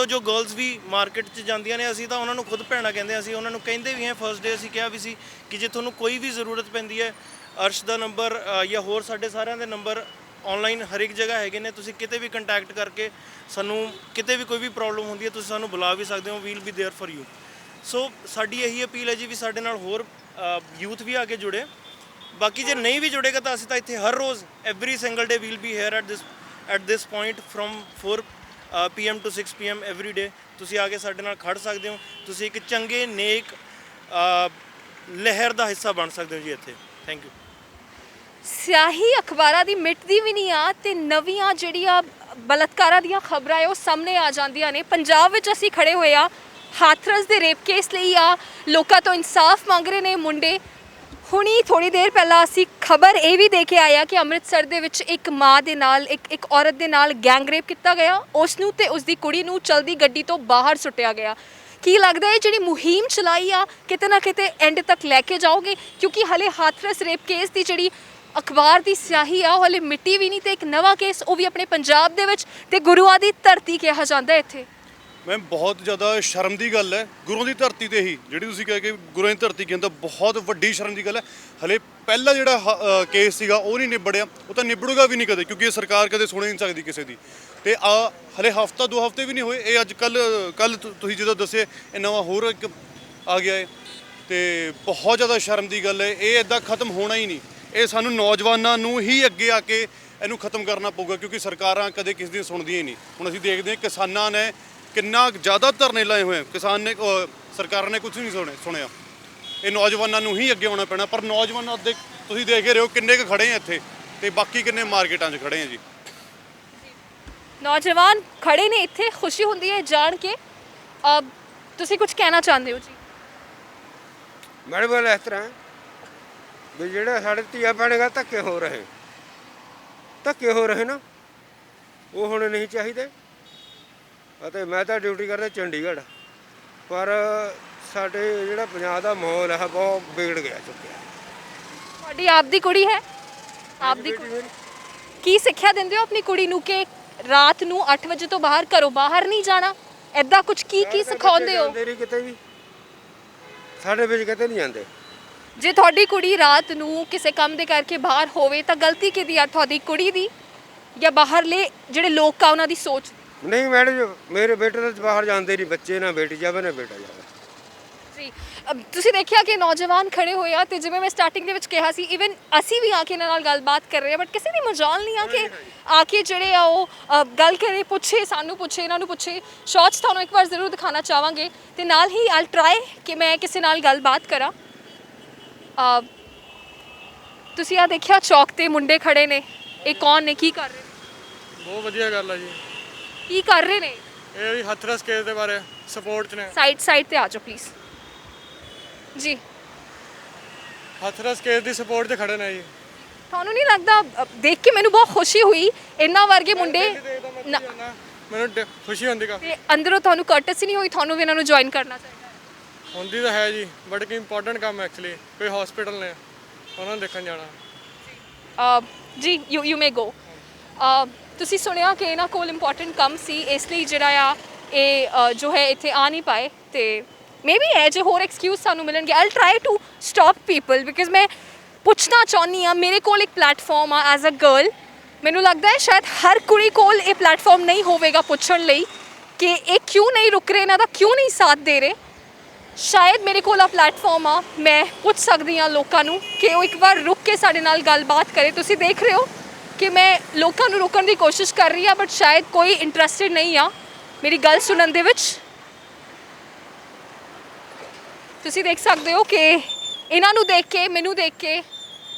ਜੋ ਗਰਲਸ ਵੀ ਮਾਰਕੀਟ 'ਚ ਜਾਂਦੀਆਂ ਨੇ ਅਸੀਂ ਤਾਂ ਉਹਨਾਂ ਨੂੰ ਖੁਦ ਭੈਣਾਂ ਕਹਿੰਦੇ, ਅਸੀਂ ਉਹਨਾਂ ਨੂੰ ਕਹਿੰਦੇ ਵੀ ਹਾਂ। ਫਸਟ ਡੇ ਅਸੀਂ ਕਿਹਾ ਵੀ ਸੀ ਕਿ ਜੇ ਤੁਹਾਨੂੰ ਕੋਈ ਵੀ ਜ਼ਰੂਰਤ ਪੈਂਦੀ ਹੈ, ਅਰਸ਼ ਦਾ ਨੰਬਰ ਜਾਂ ਹੋਰ ਸਾਡੇ ਸਾਰਿਆਂ ਦੇ ਨੰਬਰ ਆਨਲਾਈਨ ਹਰ ਇੱਕ ਜਗ੍ਹਾ ਹੈਗੇ ਨੇ, ਤੁਸੀਂ ਕਿਤੇ ਵੀ ਕੰਟੈਕਟ ਕਰਕੇ ਸਾਨੂੰ ਕਿਤੇ ਵੀ ਕੋਈ ਵੀ ਪ੍ਰੋਬਲਮ ਹੁੰਦੀ ਹੈ ਤੁਸੀਂ ਸਾਨੂੰ ਬੁਲਾ ਵੀ ਸਕਦੇ ਹੋ। We'll be there for you. So ਸਾਡੀ ਇਹੀ ਅਪੀਲ ਹੈ ਜੀ ਵੀ ਸਾਡੇ ਨਾਲ ਹੋਰ ਯੂਥ ਵੀ ਆ ਕੇ ਜੁੜੇ। ਬਾਕੀ ਜੇ ਨਹੀਂ ਵੀ ਜੁੜੇਗਾ ਤਾਂ ਅਸੀਂ ਤਾਂ ਇੱਥੇ ਹਰ ਰੋਜ਼ every single day we'll be here at this point from 4 PM to 6 PM every day. ਤੁਸੀਂ ਆ ਕੇ ਸਾਡੇ ਨਾਲ ਖੜ ਸਕਦੇ ਹੋ। ਤੁਸੀਂ ਇੱਕ ਚੰਗੇ ਨੇਕ ਲਹਿਰ ਦਾ ਹਿੱਸਾ ਬਣ ਸਕਦੇ ਹੋ ਜੀ ਇੱਥੇ। Thank you. ਸਿਆਹੀ ਅਖਬਾਰਾਂ ਦੀ ਮਿਟਦੀ ਵੀ ਨਹੀਂ ਆ ਤੇ ਨਵੀਆਂ ਜਿਹੜੀਆਂ ਬਲਾਤਕਾਰਾਂ ਦੀਆਂ ਖਬਰਾਂ ਹੈ ਉਹ ਸਾਹਮਣੇ ਆ ਜਾਂਦੀਆਂ ਨੇ। ਪੰਜਾਬ ਵਿੱਚ ਅਸੀਂ ਖੜੇ ਹੋਏ ਆ ਹਾਥਰਸ ਦੇ ਰੇਪ ਕੇਸ ਲਈ ਆ, ਲੋਕਾਂ ਤੋਂ ਇਨਸਾਫ ਮੰਗ ਰਹੇ ਨੇ ਮੁੰਡੇ। ਹੁਣੀ ਥੋੜੀ ਦੇਰ ਪਹਿਲਾਂ ਅਸੀਂ ਖਬਰ ਇਹ ਵੀ ਦੇ ਕੇ ਆਇਆ ਕਿ ਅੰਮ੍ਰਿਤਸਰ ਦੇ ਵਿੱਚ ਇੱਕ ਮਾਂ ਦੇ ਨਾਲ ਇੱਕ ਔਰਤ ਦੇ ਨਾਲ ਗੈਂਗ ਰੇਪ ਕੀਤਾ ਗਿਆ। ਉਸ ਨੂੰ ਤੇ ਉਸ ਦੀ ਕੁੜੀ ਨੂੰ ਚਲਦੀ ਗੱਡੀ ਤੋਂ ਬਾਹਰ ਸੁੱਟਿਆ ਗਿਆ। ਕੀ ਲੱਗਦਾ ਹੈ ਜਿਹੜੀ ਮੁਹਿੰਮ ਚਲਾਈ ਆ ਕਿਤੇ ਨਾ ਕਿਤੇ ਐਂਡ ਤੱਕ ਲੈ ਕੇ ਜਾਓਗੇ? ਕਿਉਂਕਿ ਹਲੇ ਹਾਥਰਸ ਰੇਪ ਕੇਸ ਦੀ ਜਿਹੜੀ ਅਖਬਾਰ ਦੀ ਸਿਆਹੀ ਆ ਉਹ ਹਲੇ ਮਿੱਟੀ ਵੀ ਨਹੀਂ ਤੇ ਇੱਕ ਨਵਾਂ ਕੇਸ ਉਹ ਵੀ ਆਪਣੇ ਪੰਜਾਬ ਦੇ ਵਿੱਚ ਤੇ ਗੁਰੂਆਂ ਦੀ ਧਰਤੀ ਕਿਹਾ ਜਾਂਦਾ ਇੱਥੇ। ਮੈਮ ਬਹੁਤ ਜ਼ਿਆਦਾ ਸ਼ਰਮ ਦੀ ਗੱਲ ਹੈ ਗੁਰੂਆਂ ਦੀ ਧਰਤੀ ਤੇ ਹੀ ਜਿਹੜੀ ਤੁਸੀਂ ਕਹਿ ਕੇ ਗੁਰੂਆਂ ਦੀ ਧਰਤੀ ਕਹਿੰਦਾ, ਬਹੁਤ ਵੱਡੀ ਸ਼ਰਮ ਦੀ ਗੱਲ ਹੈ। ਹਲੇ ਪਹਿਲਾ ਜਿਹੜਾ ਕੇਸ ਸੀਗਾ ਉਹ ਨਹੀਂ ਨਿਬੜਿਆ, ਉਹ ਤਾਂ ਨਿਬੜੂਗਾ ਵੀ ਨਹੀਂ ਕਦੇ, ਕਿਉਂਕਿ ਇਹ ਸਰਕਾਰ ਕਦੇ ਸੁਣ ਹੀ ਨਹੀਂ ਸਕਦੀ ਕਿਸੇ ਦੀ। ਤੇ ਹਲੇ ਹਫਤਾ 2 ਹਫ਼ਤੇ ਵੀ ਨਹੀਂ ਹੋਏ, ਇਹ ਅੱਜ ਕੱਲ ਤੁਸੀਂ ਜਦੋਂ ਦੱਸੇ ਇਹ ਨਵਾਂ ਹੋਰ ਇੱਕ ਆ ਗਿਆ ਹੈ। ਤੇ ਬਹੁਤ ਜ਼ਿਆਦਾ ਸ਼ਰਮ ਦੀ ਗੱਲ ਹੈ। ਇਹ ਇੱਦਾਂ ਖਤਮ ਹੋਣਾ ਹੀ ਨਹੀਂ। ਇਹ ਸਾਨੂੰ ਨੌਜਵਾਨਾਂ ਨੂੰ ਹੀ ਅੱਗੇ ਆ ਕੇ ਇਹਨੂੰ ਖਤਮ ਕਰਨਾ ਪਊਗਾ, ਕਿਉਂਕਿ ਸਰਕਾਰਾਂ ਕਦੇ ਕਿਸੇ ਦੀ ਸੁਣਦੀਆਂ ਹੀ ਨਹੀਂ। ਹੁਣ ਅਸੀਂ ਦੇਖਦੇ ਹਾਂ ਕਿਸਾਨਾਂ ਨੇ ਕਿੰਨਾ ਜ਼ਿਆਦਾ ਧਰਨੇ ਲਾਏ ਹੋਏ, ਸਰਕਾਰਾਂ ਨੇ ਕੁਝ ਨਹੀਂ ਸੁਣਿਆ। ਇਹ ਨੌਜਵਾਨਾਂ ਨੂੰ ਹੀ ਅੱਗੇ ਆਉਣਾ ਪੈਣਾ। ਪਰ ਨੌਜਵਾਨ ਅੱਧੇ ਤੁਸੀਂ ਦੇਖ ਰਹੇ ਹੋ ਕਿੰਨੇ ਕੁ ਖੜੇ ਆ ਇੱਥੇ ਤੇ ਬਾਕੀ ਕਿੰਨੇ ਮਾਰਕੀਟਾਂ 'ਚ ਖੜੇ ਆ ਜੀ। ਨੌਜਵਾਨ ਖੜੇ ਨੇ ਇੱਥੇ, ਖੁਸ਼ੀ ਹੁੰਦੀ ਹੈ ਜਾਣ ਕੇ। ਤੁਸੀਂ ਕੁਝ ਕਹਿਣਾ ਚਾਹੁੰਦੇ ਹੋ ਜੀ? ਮੈਡਮ ਇਸ ਤਰ੍ਹਾਂ ਵੀ ਜਿਹੜੇ ਸਾਡੇ ਧੀਆਂ ਭੈਣਾਂ ਧੱਕੇ ਹੋ ਰਹੇ ਨਾ, ਉਹ ਹੋਣੇ ਨਹੀਂ ਚਾਹੀਦੇ। ਅਤੇ ਮੈਂ ਤਾਂ ਡਿਊਟੀ ਕਰਦਾ ਚੰਡੀਗੜ੍ਹ, ਪਰ ਸਾਡੇ ਜਿਹੜਾ ਪੰਜਾਬ ਦਾ ਮਾਹੌਲ ਹੈ ਬਹੁਤ ਵਿਗੜ ਗਿਆ ਚੁੱਕਿਆ। ਤੁਹਾਡੀ ਆਪ ਦੀ ਕੁੜੀ ਹੈ? ਆਪ ਦੀ ਕੁੜੀ ਕੀ ਸਿੱਖਿਆ ਦਿੰਦੇ ਹੋ ਆਪਣੀ ਕੁੜੀ ਨੂੰ ਕਿ ਰਾਤ ਨੂੰ 8 ਵਜੇ ਤੋਂ ਬਾਹਰ ਘਰੋਂ ਬਾਹਰ ਨਹੀਂ ਜਾਣਾ? ਐਦਾਂ ਕੁਝ ਕੀ ਸਿਖਾਉਂਦੇ ਹੋ? ਕਿਤੇ ਵੀ ਸਾਡੇ ਵਿੱਚ ਕਿਤੇ ਨਹੀਂ ਜਾਂਦੇ। ਜੇ ਤੁਹਾਡੀ ਕੁੜੀ ਰਾਤ ਨੂੰ ਕਿਸੇ ਕੰਮ ਦੇ ਕਰਕੇ ਬਾਹਰ ਹੋਵੇ ਤਾਂ ਗਲਤੀ ਕਿਹਦੀ ਆ? ਤੁਹਾਡੀ ਕੁੜੀ ਦੀ ਜਾਂ ਬਾਹਰਲੇ ਜਿਹੜੇ ਲੋਕ ਆ ਉਹਨਾਂ ਦੀ ਸੋਚ? ਨਹੀਂ ਮੈਡਮ, ਮੇਰੇ ਬੇਟੇ ਤਾਂ ਬਾਹਰ ਜਾਂਦੇ ਨਹੀਂ, ਬੱਚੇ ਨਾ ਬੇਟੀ ਜਾਵੇ ਨਾ ਬੇਟਾ ਜਾਵੇ ਜੀ। ਤੁਸੀਂ ਦੇਖਿਆ ਕਿ ਨੌਜਵਾਨ ਖੜੇ ਹੋਏ ਆ ਤੇ ਜਿਵੇਂ ਮੈਂ ਸਟਾਰਟਿੰਗ ਦੇ ਵਿੱਚ ਕਿਹਾ ਸੀ ਇਵਨ ਅਸੀਂ ਵੀ ਆ ਕੇ ਇਹਨਾਂ ਨਾਲ ਗੱਲਬਾਤ ਕਰ ਰਹੇ ਆ, ਬਟ ਕਿਸੇ ਦੀ ਮਜਾਲ ਨਹੀਂ ਆ ਕੇ ਜਿਹੜੇ ਆ ਉਹ ਗੱਲ ਕਰੇ, ਪੁੱਛੇ, ਸਾਨੂੰ ਪੁੱਛੇ, ਇਹਨਾਂ ਨੂੰ ਪੁੱਛੇ। ਸ਼ਾਰਟਸ ਤੁਹਾਨੂੰ ਇੱਕ ਵਾਰ ਜ਼ਰੂਰ ਦਿਖਾਉਣਾ ਚਾਹਾਂਗੇ ਤੇ ਨਾਲ ਹੀ ਆਲ ਟਰਾਈ ਕਿ ਮੈਂ ਕਿਸੇ ਨਾਲ ਗੱਲਬਾਤ ਕਰਾਂ। ਤੁਸੀਂ ਆ ਦੇਖਿਆ ਚੌਕ ਤੇ ਮੁੰਡੇ ਖੜੇ ਨੇ, ਇਹ ਕੌਣ ਨੇ, ਕੀ ਕਰ ਰਹੇ ਨੇ? ਬਹੁਤ ਵਧੀਆ ਗੱਲ ਹੈ ਜੀ। ਕੀ ਕਰ ਰਹੇ ਨੇ? ਇਹ ਵੀ ਹਥਰਸ ਕੇਸ ਦੇ ਬਾਰੇ ਸਪੋਰਟ 'ਚ ਨੇ। ਸਾਈਡ ਤੇ ਆ ਜਾਓ ਪਲੀਜ਼ ਜੀ। ਹਥਰਸ ਕੇਸ ਦੀ ਸਪੋਰਟ 'ਚ ਖੜੇ ਨੇ ਜੀ। ਤੁਹਾਨੂੰ ਨਹੀਂ ਲੱਗਦਾ ਦੇਖ ਕੇ ਮੈਨੂੰ ਬਹੁਤ ਖੁਸ਼ੀ ਹੋਈ ਇਹਨਾਂ ਵਰਗੇ ਮੁੰਡੇ ਮੈਨੂੰ ਖੁਸ਼ੀ ਹੁੰਦੀ ਕਾਫੀ। ਤੇ ਅੰਦਰੋਂ ਤੁਹਾਨੂੰ ਕਰਟਸੀ ਨਹੀਂ ਹੋਈ ਤੁਹਾਨੂੰ ਵੀ ਇਹਨਾਂ ਨੂੰ ਜੁਆਇਨ ਕਰਨਾ ਚਾਹੀਦਾ? ਹੁੰਦੀ ਤਾਂ ਹੈ ਜੀ, ਬਟ ਕਿ ਇੰਪੋਰਟੈਂਟ ਕੰਮ ਐਕਚੁਅਲੀ ਕੋਈ ਹਸਪੀਟਲ ਨੇ ਉਹਨਾਂ ਨੂੰ ਦੇਖਣ ਜਾਣਾ ਜੀ। ਯੂ ਮੇ ਗੋ। ਤੁਸੀਂ ਸੁਣਿਆ ਕਿ ਇਹਨਾਂ ਕੋਲ ਇੰਪੋਰਟੈਂਟ ਕੰਮ ਸੀ, ਇਸ ਲਈ ਜਿਹੜਾ ਆ ਇਹ ਜੋ ਹੈ ਇੱਥੇ ਆ ਨਹੀਂ ਪਾਏ। ਤੇ ਮੇ ਬੀ ਹੈ ਜੇ ਹੋਰ ਐਕਸਕਿਊਜ਼ ਸਾਨੂੰ ਮਿਲਣਗੇ, I try to stop people because ਮੈਂ ਪੁੱਛਣਾ ਚਾਹੁੰਦੀ ਹਾਂ। ਮੇਰੇ ਕੋਲ ਇੱਕ ਪਲੇਟਫਾਰਮ ਆ ਐਜ਼ ਅ ਗਰਲ। ਮੈਨੂੰ ਲੱਗਦਾ ਹੈ ਸ਼ਾਇਦ ਹਰ ਕੁੜੀ ਕੋਲ ਇਹ ਪਲੇਟਫਾਰਮ ਨਹੀਂ ਹੋਵੇਗਾ ਪੁੱਛਣ ਲਈ ਕਿ ਇਹ ਕਿਉਂ ਨਹੀਂ ਰੁਕ ਰਹੇ, ਇਹਨਾਂ ਦਾ ਕਿਉਂ ਨਹੀਂ ਸਾਥ ਦੇ ਰਹੇ। ਸ਼ਾਇਦ ਮੇਰੇ ਕੋਲ ਆ ਪਲੇਟਫਾਰਮ ਆ, ਮੈਂ ਪੁੱਛ ਸਕਦੀ ਹਾਂ ਲੋਕਾਂ ਨੂੰ ਕਿ ਉਹ ਇੱਕ ਵਾਰ ਰੁਕ ਕੇ ਸਾਡੇ ਨਾਲ ਗੱਲਬਾਤ ਕਰੇ। ਤੁਸੀਂ ਦੇਖ ਰਹੇ ਹੋ ਕਿ ਮੈਂ ਲੋਕਾਂ ਨੂੰ ਰੋਕਣ ਦੀ ਕੋਸ਼ਿਸ਼ ਕਰ ਰਹੀ ਹਾਂ, ਬਟ ਸ਼ਾਇਦ ਕੋਈ ਇੰਟਰਸਟਿਡ ਨਹੀਂ ਆ ਮੇਰੀ ਗੱਲ ਸੁਣਨ ਦੇ ਵਿੱਚ। ਤੁਸੀਂ ਦੇਖ ਸਕਦੇ ਹੋ ਕਿ ਇਹਨਾਂ ਨੂੰ ਦੇਖ ਕੇ, ਮੈਨੂੰ ਦੇਖ ਕੇ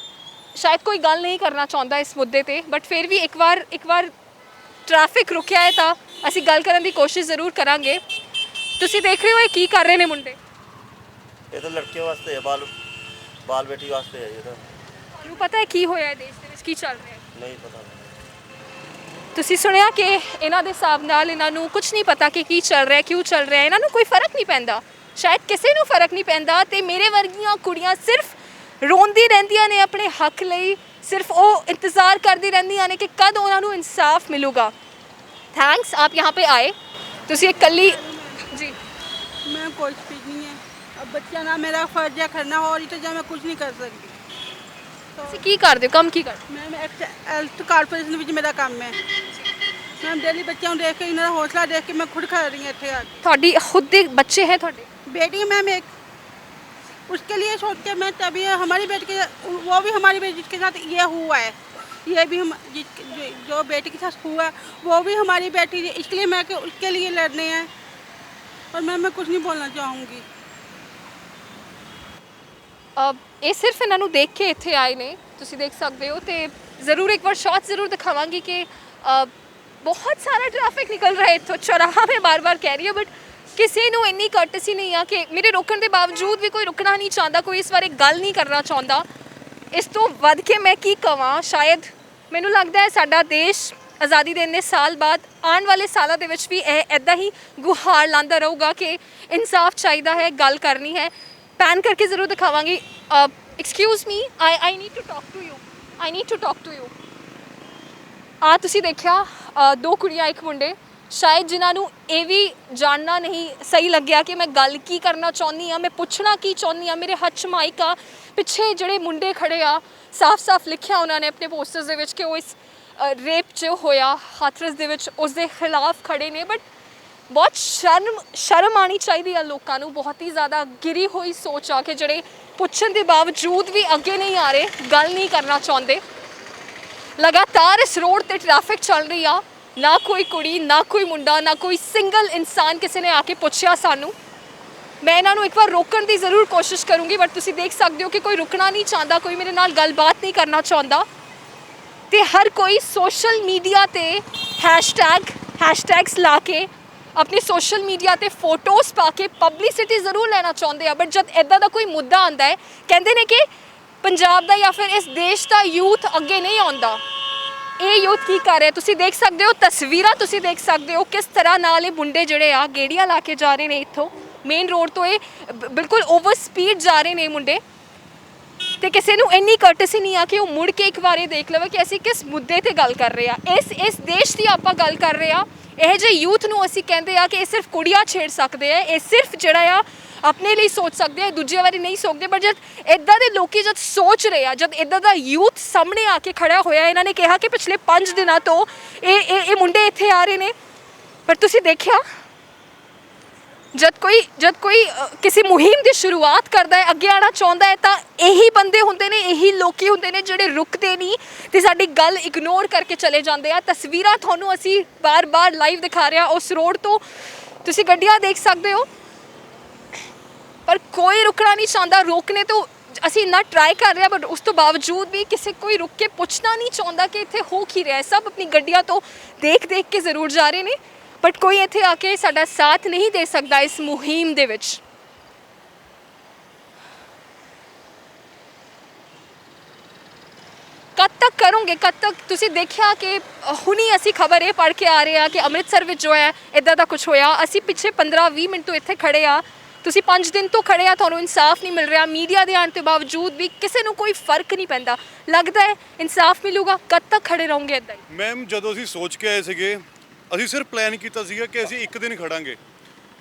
ਸ਼ਾਇਦ ਕੋਈ ਗੱਲ ਨਹੀਂ ਕਰਨਾ ਚਾਹੁੰਦਾ ਇਸ ਮੁੱਦੇ ਤੇ, ਬਟ ਫਿਰ ਵੀ ਇੱਕ ਵਾਰ ਟ੍ਰੈਫਿਕ ਰੁਕਿਆ ਹੈ ਤਾਂ ਅਸੀਂ ਗੱਲ ਕਰਨ ਦੀ ਕੋਸ਼ਿਸ਼ ਜ਼ਰੂਰ ਕਰਾਂਗੇ। ਤੁਸੀਂ ਦੇਖ ਰਹੇ ਹੋ ਇਹ ਕੀ ਕਰ ਰਹੇ ਨੇ ਮੁੰਡੇ। ਇਹ ਤਾਂ ਲੜਕੀਆਂ ਵਾਸਤੇ ਹੈ, ਬਾਲ ਬੇਟੀ ਵਾਸਤੇ ਹੈ। ਇਹ ਤਾਂ ਤੁਹਾਨੂੰ ਪਤਾ ਹੈ ਕੀ ਹੋਇਆ ਹੈ ਦੇਸ਼ ਦੇ ਵਿੱਚ, ਕੀ ਚੱਲ ਰਿਹਾ ਹੈ? ਨਹੀਂ ਪਤਾ। ਤੁਸੀਂ ਸੁਣਿਆ ਕਿ ਇਹਨਾਂ ਦੇ ਹਿਸਾਬ ਨਾਲ ਇਹਨਾਂ ਨੂੰ ਕੁਝ ਨਹੀਂ ਪਤਾ ਕਿ ਕੀ ਚੱਲ ਰਿਹਾ, ਕਿਉਂ ਚੱਲ ਰਿਹਾ, ਇਹਨਾਂ ਨੂੰ ਕੋਈ ਫਰਕ ਨਹੀਂ ਪੈਂਦਾ। ਸ਼ਾਇਦ ਕਿਸੇ ਨੂੰ ਫਰਕ ਨਹੀਂ ਪੈਂਦਾ ਤੇ ਮੇਰੇ ਵਰਗੀਆਂ ਕੁੜੀਆਂ ਸਿਰਫ ਰੋਂਦੀ ਰਹਿੰਦੀਆਂ ਨੇ ਆਪਣੇ ਹੱਕ ਲਈ, ਸਿਰਫ ਉਹ ਇੰਤਜ਼ਾਰ ਕਰਦੀ ਰਹਿੰਦੀਆਂ ਨੇ ਕਿ ਕਦ ਉਹਨਾਂ ਨੂੰ ਇਨਸਾਫ ਮਿਲੂਗਾ। थैंक्स आप यहाँ पे आए। ਤੁਸੀਂ ਇਕੱਲੀ जी मैं कोई स्पीच नहीं है, अब बच्चा ना मेरा फर्ज है करना और इतना मैं कुछ नहीं कर सकती। ਤੁਸੀਂ ਕੀ ਕਰਦੇ ਹੋ, ਕੰਮ ਕੀ ਕਰਦੇ मैं हेल्थ कारपोरेशन में मेरा काम है। मैं डेली बच्चों को देख के इन्होंने हौसला देख के मैं खुद खा रही हूँ इतने आके। ਤੁਹਾਡੀ ਖੁਦ ਦੇ ਬੱਚੇ ਹੈ ਤੁਹਾਡੇ? बेटी है मैम एक, उसके लिए सोच के मैं तभी हमारी बेटी के, वो भी हमारी बेटी के साथ ये हुआ है, ये भी हम जो बेटी के साथ हुआ वो भी हमारी बेटी है, इसलिए मैं कि उसके लिए लड़ने हैं। और मैं कुछ नहीं बोलना चाहूँगी। ਇਹ ਸਿਰਫ ਇਹਨਾਂ ਨੂੰ ਦੇਖ ਕੇ ਇੱਥੇ ਆਏ ਨੇ, ਤੁਸੀਂ ਦੇਖ ਸਕਦੇ ਹੋ। ਤੇ ਜ਼ਰੂਰ ਇੱਕ ਵਾਰ ਸ਼ਾਟ ਜ਼ਰੂਰ ਦਿਖਾਵਾਂਗੀ ਕਿ ਬਹੁਤ ਸਾਰਾ ਟ੍ਰੈਫਿਕ ਨਿਕਲ ਰਿਹਾ ਇੱਥੋਂ ਚੌਰਾਹਾ। ਮੈਂ ਬਾਰ-ਬਾਰ ਕਹਿ ਰਹੀ ਹਾਂ ਬਟ ਕਿਸੇ ਨੂੰ ਇੰਨੀ ਕਰਟਸੀ ਨਹੀਂ ਆ ਕਿ ਮੇਰੇ ਰੋਕਣ ਦੇ ਬਾਵਜੂਦ ਵੀ ਕੋਈ ਰੁਕਣਾ ਨਹੀਂ ਚਾਹੁੰਦਾ, ਕੋਈ ਇਸ ਬਾਰੇ ਗੱਲ ਨਹੀਂ ਕਰਨਾ ਚਾਹੁੰਦਾ। ਇਸ ਤੋਂ ਵੱਧ ਕੇ ਮੈਂ ਕੀ ਕਵਾਂ। ਸ਼ਾਇਦ ਮੈਨੂੰ ਲੱਗਦਾ ਹੈ ਸਾਡਾ ਦੇਸ਼ ਆਜ਼ਾਦੀ ਦੇ ਇੰਨੇ ਸਾਲ ਬਾਅਦ ਆਉਣ ਵਾਲੇ ਸਾਲਾਂ ਦੇ ਵਿੱਚ ਵੀ ਇਹ ਇੱਦਾਂ ਹੀ ਗੁਹਾਰ ਲਾਉਂਦਾ ਰਹੂਗਾ ਕਿ ਇਨਸਾਫ ਚਾਹੀਦਾ ਹੈ, ਗੱਲ ਕਰਨੀ ਹੈ। ਪੈਨ ਕਰਕੇ ਜ਼ਰੂਰ ਦਿਖਾਵਾਂਗੀ। Excuse me, I need to talk to you. ਆ ਤੁਸੀਂ ਦੇਖਿਆ ਦੋ ਕੁੜੀਆਂ ਇੱਕ ਮੁੰਡੇ, ਸ਼ਾਇਦ ਜਿਨ੍ਹਾਂ ਨੂੰ ਇਹ ਵੀ ਜਾਣਨਾ ਨਹੀਂ ਸਹੀ ਲੱਗਿਆ ਕਿ ਮੈਂ ਗੱਲ ਕੀ ਕਰਨਾ ਚਾਹੁੰਦੀ ਹਾਂ, ਮੈਂ ਪੁੱਛਣਾ ਕੀ ਚਾਹੁੰਦੀ ਹਾਂ। ਮੇਰੇ ਹੱਥ 'ਚ ਮਾਈਕ ਆ, ਪਿੱਛੇ ਜਿਹੜੇ ਮੁੰਡੇ ਖੜੇ ਆ, ਸਾਫ਼-ਸਾਫ਼ ਲਿਖਿਆ ਉਹਨਾਂ ਨੇ ਆਪਣੇ ਪੋਸਟਰਸ ਦੇ ਵਿੱਚ ਕਿ ਉਹ ਇਸ ਰੇਪ 'ਚ ਹੋਇਆ ਹਾਥਰਸ ਦੇ ਵਿੱਚ ਉਸ ਦੇ ਖਿਲਾਫ ਖੜੇ ਨੇ। ਬਟ ਬਹੁਤ ਸ਼ਰਮ ਆਉਣੀ ਚਾਹੀਦੀ ਆ ਲੋਕਾਂ ਨੂੰ, ਬਹੁਤ ਹੀ ਜ਼ਿਆਦਾ ਗਿਰੀ ਹੋਈ ਸੋਚ ਆ ਕਿ ਜਿਹੜੇ ਪੁੱਛਣ ਦੇ ਬਾਵਜੂਦ ਵੀ ਅੱਗੇ ਨਹੀਂ ਆ ਰਹੇ, ਗੱਲ ਨਹੀਂ ਕਰਨਾ ਚਾਹੁੰਦੇ। ਲਗਾਤਾਰ ਇਸ ਰੋਡ ਤੇ ਟ੍ਰੈਫਿਕ ਚੱਲ ਰਹੀ ਆ, ਨਾ ਕੋਈ ਕੁੜੀ, ਨਾ ਕੋਈ ਮੁੰਡਾ, ਨਾ ਕੋਈ ਸਿੰਗਲ ਇਨਸਾਨ ਕਿਸੇ ਨੇ ਆ ਕੇ ਪੁੱਛਿਆ ਸਾਨੂੰ। ਮੈਂ ਇਹਨਾਂ ਨੂੰ ਇੱਕ ਵਾਰ ਰੋਕਣ ਦੀ ਜ਼ਰੂਰ ਕੋਸ਼ਿਸ਼ ਕਰੂੰਗੀ ਬਟ ਤੁਸੀਂ ਦੇਖ ਸਕਦੇ ਹੋ ਕਿ ਕੋਈ ਰੁਕਣਾ ਨਹੀਂ ਚਾਹੁੰਦਾ, ਕੋਈ ਮੇਰੇ ਨਾਲ ਗੱਲਬਾਤ ਨਹੀਂ ਕਰਨਾ ਚਾਹੁੰਦਾ। ਤੇ ਹਰ ਕੋਈ ਸੋਸ਼ਲ ਮੀਡੀਆ ਤੇ ਹੈਸ਼ਟੈਗਸ ਲਾ ਕੇ ਆਪਣੀ ਸੋਸ਼ਲ ਮੀਡੀਆ ਤੇ ਫੋਟੋਜ਼ ਪਾ ਕੇ ਪਬਲਿਸਿਟੀ ਜ਼ਰੂਰ ਲੈਣਾ ਚਾਹੁੰਦੇ ਆ। ਬਟ ਜਦ ਇੱਦਾਂ ਦਾ ਕੋਈ ਮੁੱਦਾ ਆਉਂਦਾ ਹੈ, ਕਹਿੰਦੇ ਨੇ ਕਿ ਪੰਜਾਬ ਦਾ ਜਾਂ ਫਿਰ ਇਸ ਦੇਸ਼ ਦਾ ਯੂਥ ਅੱਗੇ ਨਹੀਂ ਆਉਂਦਾ। ਇਹ ਯੂਥ ਕੀ ਕਰ ਰਿਹਾ ਤੁਸੀਂ ਦੇਖ ਸਕਦੇ ਹੋ, ਤਸਵੀਰਾਂ ਤੁਸੀਂ ਦੇਖ ਸਕਦੇ ਹੋ ਕਿਸ ਤਰ੍ਹਾਂ ਨਾਲ ਇਹ ਮੁੰਡੇ ਜਿਹੜੇ ਆ ਗੇੜੀਆਂ ਲਾ ਕੇ ਜਾ ਰਹੇ ਨੇ ਇੱਥੋਂ ਮੇਨ ਰੋਡ ਤੋਂ। ਇਹ ਬਿਲਕੁਲ ਓਵਰ ਸਪੀਡ ਜਾ ਰਹੇ ਨੇ ਮੁੰਡੇ ਤੇ ਕਿਸੇ ਨੂੰ ਇੰਨੀ ਕਰਟਸੀ ਨਹੀਂ ਆ ਕਿ ਉਹ ਮੁੜ ਕੇ ਇੱਕ ਵਾਰ ਇਹ ਦੇਖ ਲਵੇ ਕਿ ਅਸੀਂ ਕਿਸ ਮੁੱਦੇ ਤੇ ਗੱਲ ਕਰ ਰਹੇ ਆ। ਇਸ ਦੇਸ਼ ਦੀ ਆਪਾਂ ਗੱਲ ਕਰ ਰਹੇ ਆ। ਇਹ ਜਿਹੇ ਯੂਥ ਨੂੰ ਅਸੀਂ ਕਹਿੰਦੇ ਆ ਕਿ ਇਹ ਸਿਰਫ ਕੁੜੀਆਂ ਛੇੜ ਸਕਦੇ ਆ, ਇਹ ਸਿਰਫ ਜਿਹੜਾ ਆ ਆਪਣੇ ਲਈ ਸੋਚ ਸਕਦੇ ਆ, ਦੂਜੇ ਬਾਰੇ ਨਹੀਂ ਸੋਚਦੇ। ਪਰ ਜਦ ਇੱਦਾਂ ਦੇ ਲੋਕੀ ਜਦ ਸੋਚ ਰਹੇ ਆ, ਜਦ ਇੱਦਾਂ ਦਾ ਯੂਥ ਸਾਹਮਣੇ ਆ ਕੇ ਖੜਾ ਹੋਇਆ, ਇਹਨਾਂ ਨੇ ਕਿਹਾ ਕਿ ਪਿਛਲੇ 5 ਦਿਨਾਂ ਤੋਂ ਇਹ ਮੁੰਡੇ ਇੱਥੇ ਆ ਰਹੇ ਨੇ। ਪਰ ਤੁਸੀਂ ਦੇਖਿਆ ਜਦ ਕੋਈ ਕਿਸੇ ਮੁਹਿੰਮ ਦੀ ਸ਼ੁਰੂਆਤ ਕਰਦਾ ਹੈ, ਅੱਗੇ ਆਉਣਾ ਚਾਹੁੰਦਾ ਹੈ, ਤਾਂ ਇਹੀ ਬੰਦੇ ਹੁੰਦੇ ਨੇ, ਇਹੀ ਲੋਕੀ ਹੁੰਦੇ ਨੇ ਜਿਹੜੇ ਰੁਕਦੇ ਨਹੀਂ ਤੇ ਸਾਡੀ ਗੱਲ ਇਗਨੋਰ ਕਰਕੇ ਚਲੇ ਜਾਂਦੇ ਆ। ਤਸਵੀਰਾਂ ਤੁਹਾਨੂੰ ਅਸੀਂ ਬਾਰ-ਬਾਰ ਲਾਈਵ ਦਿਖਾ ਰਹੇ ਹਾਂ ਉਸ ਰੋਡ ਤੋਂ, ਤੁਸੀਂ ਗੱਡੀਆਂ ਦੇਖ ਸਕਦੇ ਹੋ ਪਰ ਕੋਈ ਰੁਕਣਾ ਨਹੀਂ ਚਾਹੁੰਦਾ। ਰੋਕਣੇ ਤੋਂ ਅਸੀਂ ਇੰਨਾ ਟਰਾਈ ਕਰ ਰਹੇ ਹਾਂ ਬਟ ਉਸ ਤੋਂ ਬਾਵਜੂਦ ਵੀ ਕੋਈ ਰੁਕ ਕੇ ਪੁੱਛਣਾ ਨਹੀਂ ਚਾਹੁੰਦਾ ਕਿ ਇੱਥੇ ਹੋ ਕੀ ਰਿਹਾ ਹੈ। ਸਭ ਆਪਣੀ ਗੱਡੀਆਂ ਤੋਂ ਦੇਖ ਕੇ ਜ਼ਰੂਰ ਜਾ ਰਹੇ ਨੇ ਬਟ ਕੋਈ ਇੱਥੇ ਆ ਕੇ ਸਾਡਾ ਸਾਥ ਨਹੀਂ ਦੇ ਸਕਦਾ ਇਸ ਮੁਹਿੰਮ ਦੇ ਵਿੱਚ। ਕਦ ਤੱਕ ਕਰੋਗੇ, ਕਦ ਤੱਕ? ਤੁਸੀਂ ਦੇਖਿਆ ਕਿ ਹੁਣੀ ਅਸੀਂ ਖਬਰ ਇਹ ਪੜ੍ਹ ਕੇ ਆ ਰਹੇ ਹਾਂ ਕਿ ਅੰਮ੍ਰਿਤਸਰ ਵਿੱਚ ਜੋ ਹੈ ਇੱਦਾਂ ਦਾ ਕੁਝ ਹੋਇਆ। ਅਸੀਂ ਪਿੱਛੇ 15-20 ਮਿੰਟ ਤੋਂ ਇੱਥੇ ਖੜੇ ਆ, ਤੁਸੀਂ 5 ਦਿਨ ਤੋਂ ਖੜੇ ਆ, ਤੁਹਾਨੂੰ ਇਨਸਾਫ ਨਹੀਂ ਮਿਲ ਰਿਹਾ, ਮੀਡੀਆ ਦੇ ਆਉਣ ਦੇ ਬਾਵਜੂਦ ਵੀ ਕਿਸੇ ਨੂੰ ਕੋਈ ਫਰਕ ਨਹੀਂ ਪੈਂਦਾ, ਲੱਗਦਾ ਹੈ ਇਨਸਾਫ ਮਿਲੂਗਾ? ਕਦ ਤੱਕ ਖੜੇ ਰਹੋਗੇ ਇੱਦਾਂ ਹੀ? ਮੈਮ ਜਦੋਂ ਅਸੀਂ ਸੋਚ ਕੇ ਆਏ ਸੀਗੇ, ਅਸੀਂ ਸਿਰਫ ਪਲਾਨ ਕੀਤਾ ਸੀਗਾ ਕਿ ਅਸੀਂ ਇੱਕ ਦਿਨ ਖੜਾਂਗੇ,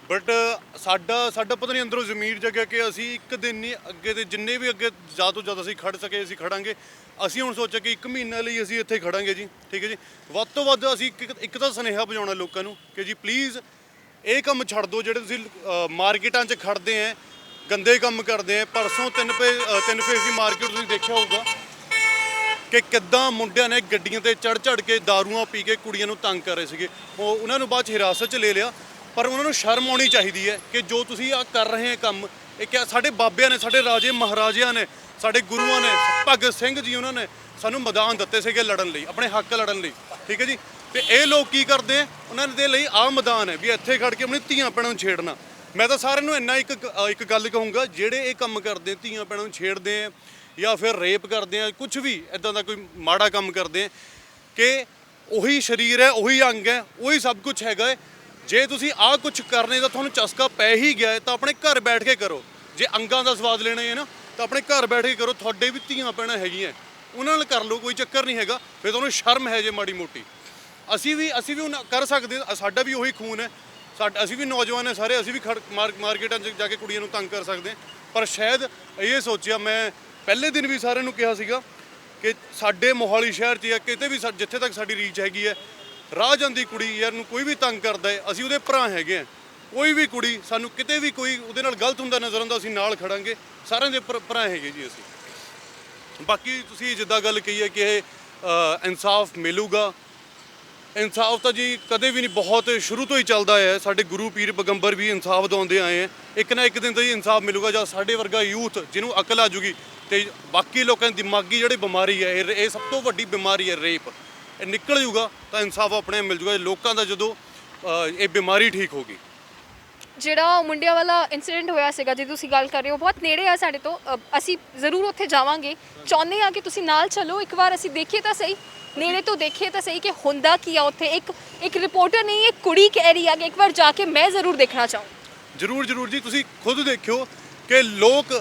ਬਟ ਸਾਡਾ ਪਤਾ ਨਹੀਂ ਅੰਦਰੋਂ ਜ਼ਮੀਰ ਜਗਿਆ ਕਿ ਅਸੀਂ ਇੱਕ ਦਿਨ ਨਹੀਂ, ਅੱਗੇ ਦੇ ਜਿੰਨੇ ਵੀ ਅੱਗੇ ਜ਼ਿਆਦਾ ਤੋਂ ਜ਼ਿਆਦਾ ਅਸੀਂ ਖੜ ਸਕੇ ਅਸੀਂ ਖੜਾਂਗੇ। ਅਸੀਂ ਹੁਣ ਸੋਚਿਆ ਕਿ 1 ਮਹੀਨਾ ਲਈ ਅਸੀਂ ਇੱਥੇ ਖੜਾਂਗੇ ਜੀ, ਠੀਕ ਹੈ ਜੀ। ਵੱਧ ਤੋਂ ਵੱਧ ਅਸੀਂ ਇੱਕ ਤਾਂ ਸੁਨੇਹਾ ਪਹੁੰਚਾਉਣਾ ਲੋਕਾਂ ਨੂੰ ਕਿ ਜੀ ਪਲੀਜ਼ ਇਹ ਕੰਮ ਛੱਡ ਦਿਓ ਜਿਹੜੇ ਤੁਸੀਂ ਮਾਰਕੀਟਾਂ 'ਚ ਖੜਦੇ ਆ, ਗੰਦੇ ਕੰਮ ਕਰਦੇ ਆ। ਪਰਸੋਂ 3 ਫੇਜ਼ ਦੀ ਮਾਰਕੀਟ ਤੁਸੀਂ ਦੇਖਿਆ ਹੋਊਗਾ ਕਿ ਕਿੱਦਾਂ ਮੁੰਡਿਆਂ ਨੇ ਗੱਡੀਆਂ ਤੇ ਚੜ੍ਹ ਕੇ ਦਾਰੂਆਂ ਪੀ ਕੇ ਕੁੜੀਆਂ ਨੂੰ ਤੰਗ ਕਰ ਰਹੇ ਸੀਗੇ। ਉਹਨਾਂ ਨੂੰ ਬਾਅਦ 'ਚ ਹਿਰਾਸਤ 'ਚ ਲੈ ਲਿਆ, ਪਰ ਉਹਨਾਂ ਨੂੰ ਸ਼ਰਮ ਆਉਣੀ ਚਾਹੀਦੀ ਹੈ ਕਿ ਜੋ ਤੁਸੀਂ ਆ ਕਰ ਰਹੇ ਹੋ ਕੰਮ, ਇਹ ਕਿਆ ਸਾਡੇ ਬਾਬਿਆਂ ਨੇ, ਸਾਡੇ ਰਾਜੇ ਮਹਾਰਾਜਿਆਂ ਨੇ, ਸਾਡੇ ਗੁਰੂਆਂ ਨੇ, ਭਗਤ ਸਿੰਘ ਜੀ ਉਹਨਾਂ ਨੇ ਸਾਨੂੰ ਮੈਦਾਨ ਦਿੱਤੇ ਸੀਗੇ ਲੜਨ ਲਈ, ਆਪਣੇ ਹੱਕ ਲੜਨ ਲਈ, ਠੀਕ ਹੈ ਜੀ। ਤੇ ਇਹ ਲੋਕ ਕੀ ਕਰਦੇ ਆ, ਉਹਨਾਂ ਦੇ ਲਈ ਆਹ ਮੈਦਾਨ ਹੈ ਵੀ ਇੱਥੇ ਖੜ ਕੇ ਆਪਣੀ ਧੀਆਂ ਭੈਣਾਂ ਨੂੰ ਛੇੜਨਾ। ਮੈਂ ਤਾਂ ਸਾਰਿਆਂ ਨੂੰ ਇੰਨਾ ਇੱਕ ਗੱਲ ਕਹੂੰਗਾ, ਜਿਹੜੇ ਇਹ ਕੰਮ ਕਰਦੇ ਧੀਆਂ ਭੈਣਾਂ ਨੂੰ ਛੇੜਦੇ ਆ ਜਾਂ ਫਿਰ ਰੇਪ ਕਰਦੇ ਆ, ਕੁਝ ਵੀ ਇਦਾਂ ਦਾ ਕੋਈ ਮਾੜਾ ਕੰਮ ਕਰਦੇ ਆ, ਕਿ ਉਹੀ ਸਰੀਰ ਹੈ, ਉਹੀ ਅੰਗ ਹੈ, ਉਹੀ ਸਭ ਕੁਝ ਹੈਗਾ ਹੈ। ਜੇ ਤੁਸੀਂ ਆਹ ਕੁਝ ਕਰਨੇ ਦਾ ਤੁਹਾਨੂੰ ਚਸਕਾ ਪੈ ਹੀ ਗਿਆ ਹੈ ਤਾਂ ਆਪਣੇ ਘਰ ਬੈਠ ਕੇ ਕਰੋ। ਜੇ ਅੰਗਾਂ ਦਾ ਸਵਾਦ ਲੈਣਾ ਹੈ ਨਾ ਤਾਂ ਆਪਣੇ ਘਰ ਬੈਠ ਕੇ ਕਰੋ। ਤੁਹਾਡੇ ਵੀ ਧੀਆਂ ਭੈਣਾਂ ਹੈਗੀਆਂ, ਉਹਨਾਂ ਨਾਲ ਕਰ ਲਓ, ਕੋਈ ਚੱਕਰ ਨਹੀਂ ਹੈਗਾ। ਫਿਰ ਤੁਹਾਨੂੰ ਸ਼ਰਮ ਹੈ ਜੇ ਮਾੜੀ ਮੋਟੀ। ਅਸੀਂ ਵੀ ਕਰ ਸਕਦੇ, ਸਾਡਾ ਵੀ ਉਹੀ ਖੂਨ ਹੈ, ਅਸੀਂ ਵੀ ਨੌਜਵਾਨ ਹੈ ਸਾਰੇ, ਅਸੀਂ ਵੀ ਮਾਰਕੀਟਾਂ 'ਚ ਜਾ ਕੇ ਕੁੜੀਆਂ ਨੂੰ ਤੰਗ ਕਰ ਸਕਦੇ ਹਾਂ। ਪਰ ਸ਼ਾਇਦ ਇਹ ਸੋਚਿਆ, ਮੈਂ ਪਹਿਲੇ ਦਿਨ ਵੀ ਸਾਰਿਆਂ ਨੂੰ ਕਿਹਾ ਸੀਗਾ ਕਿ ਸਾਡੇ ਮੋਹਾਲੀ ਸ਼ਹਿਰ 'ਚ ਜਾਂ ਕਿਤੇ ਵੀ ਜਿੱਥੇ ਤੱਕ ਸਾਡੀ ਰੀਚ ਹੈਗੀ ਹੈ, ਰਾਹ ਜਾਂਦੀ ਕੁੜੀ ਯਾਰ ਨੂੰ ਕੋਈ ਵੀ ਤੰਗ ਕਰਦਾ ਹੈ, ਅਸੀਂ ਉਹਦੇ ਭਰਾ ਹੈਗੇ ਆ। ਕੋਈ ਵੀ ਕੁੜੀ ਸਾਨੂੰ ਕਿਤੇ ਵੀ ਕੋਈ ਉਹਦੇ ਨਾਲ ਗਲਤ ਹੁੰਦਾ ਨਜ਼ਰ ਆਉਂਦਾ, ਅਸੀਂ ਨਾਲ ਖੜਾਂਗੇ, ਸਾਰਿਆਂ ਦੇ ਭਰਾ ਹੈਗੇ ਜੀ ਅਸੀਂ। ਬਾਕੀ ਤੁਸੀਂ ਜਿੱਦਾਂ ਗੱਲ ਕਹੀ ਹੈ ਕਿ ਇਹ ਇਨਸਾਫ ਮਿਲੂਗਾ, ਇਨਸਾਫ ਤਾਂ ਜੀ ਕਦੇ ਵੀ ਨਹੀਂ, ਬਹੁਤ ਸ਼ੁਰੂ ਤੋਂ ਹੀ ਚੱਲਦਾ ਹੈ। ਸਾਡੇ ਗੁਰੂ ਪੀਰ ਪੈਗੰਬਰ ਵੀ ਇਨਸਾਫ ਦਿਵਾਉਂਦੇ ਆਏ ਹੈ। ਇੱਕ ਨਾ ਇੱਕ ਦਿਨ ਤਾਂ ਜੀ ਇਨਸਾਫ ਮਿਲੂਗਾ ਜਦ ਸਾਡੇ ਵਰਗਾ ਯੂਥ ਜਿਹਨੂੰ ਅਕਲ ਆ ਜੂਗੀ ਤੇ ਬਾਕੀ ਲੋਕਾਂ ਦੀ ਦਿਮਾਗੀ ਜਿਹੜੀ ਬਿਮਾਰੀ ਹੈ, ਇਹ ਸਭ ਤੋਂ ਵੱਡੀ ਬਿਮਾਰੀ ਹੈ ਰੇਪ, ਇਹ ਨਿਕਲ ਜੂਗਾ ਤਾਂ ਇਨਸਾਫ ਆਪਣੇ ਆਪ ਮਿਲ ਜੂਗਾ ਲੋਕਾਂ ਦਾ, ਜਦੋਂ ਇਹ ਬਿਮਾਰੀ ਠੀਕ ਹੋਗੀ। ਜਿਹੜਾ ਮੁੰਡਿਆਂ ਵਾਲਾ ਇਨਸੀਡੈਂਟ ਹੋਇਆ ਸੀਗਾ ਜਿਹਦੀ ਤੁਸੀਂ ਗੱਲ ਕਰ ਰਹੇ ਹੋ, ਬਹੁਤ ਨੇੜੇ ਆ ਸਾਡੇ ਤੋਂ, ਅਸੀਂ ਜ਼ਰੂਰ ਉੱਥੇ ਜਾਵਾਂਗੇ। ਚਾਹੁੰਦੇ ਆ ਕਿ ਤੁਸੀਂ ਨਾਲ ਚੱਲੋ, ਇੱਕ ਵਾਰ ਅਸੀਂ ਦੇਖੀਏ ਤਾਂ ਸਹੀ, ਨੇੜੇ ਤੋਂ ਦੇਖੀਏ ਤਾਂ ਸਹੀ ਕਿ ਹੁੰਦਾ ਕੀ ਆ ਉੱਥੇ। ਇੱਕ ਰਿਪੋਰਟਰ ਨਹੀਂ, ਇੱਕ ਕੁੜੀ ਕਹਿ ਰਹੀ ਆ ਕਿ ਇੱਕ ਵਾਰ ਜਾ ਕੇ ਮੈਂ ਜ਼ਰੂਰ ਦੇਖਣਾ ਚਾਹੂੰ। ਜ਼ਰੂਰ ਜੀ, ਤੁਸੀਂ ਖੁਦ ਦੇਖਿਓ ਕਿ ਲੋਕ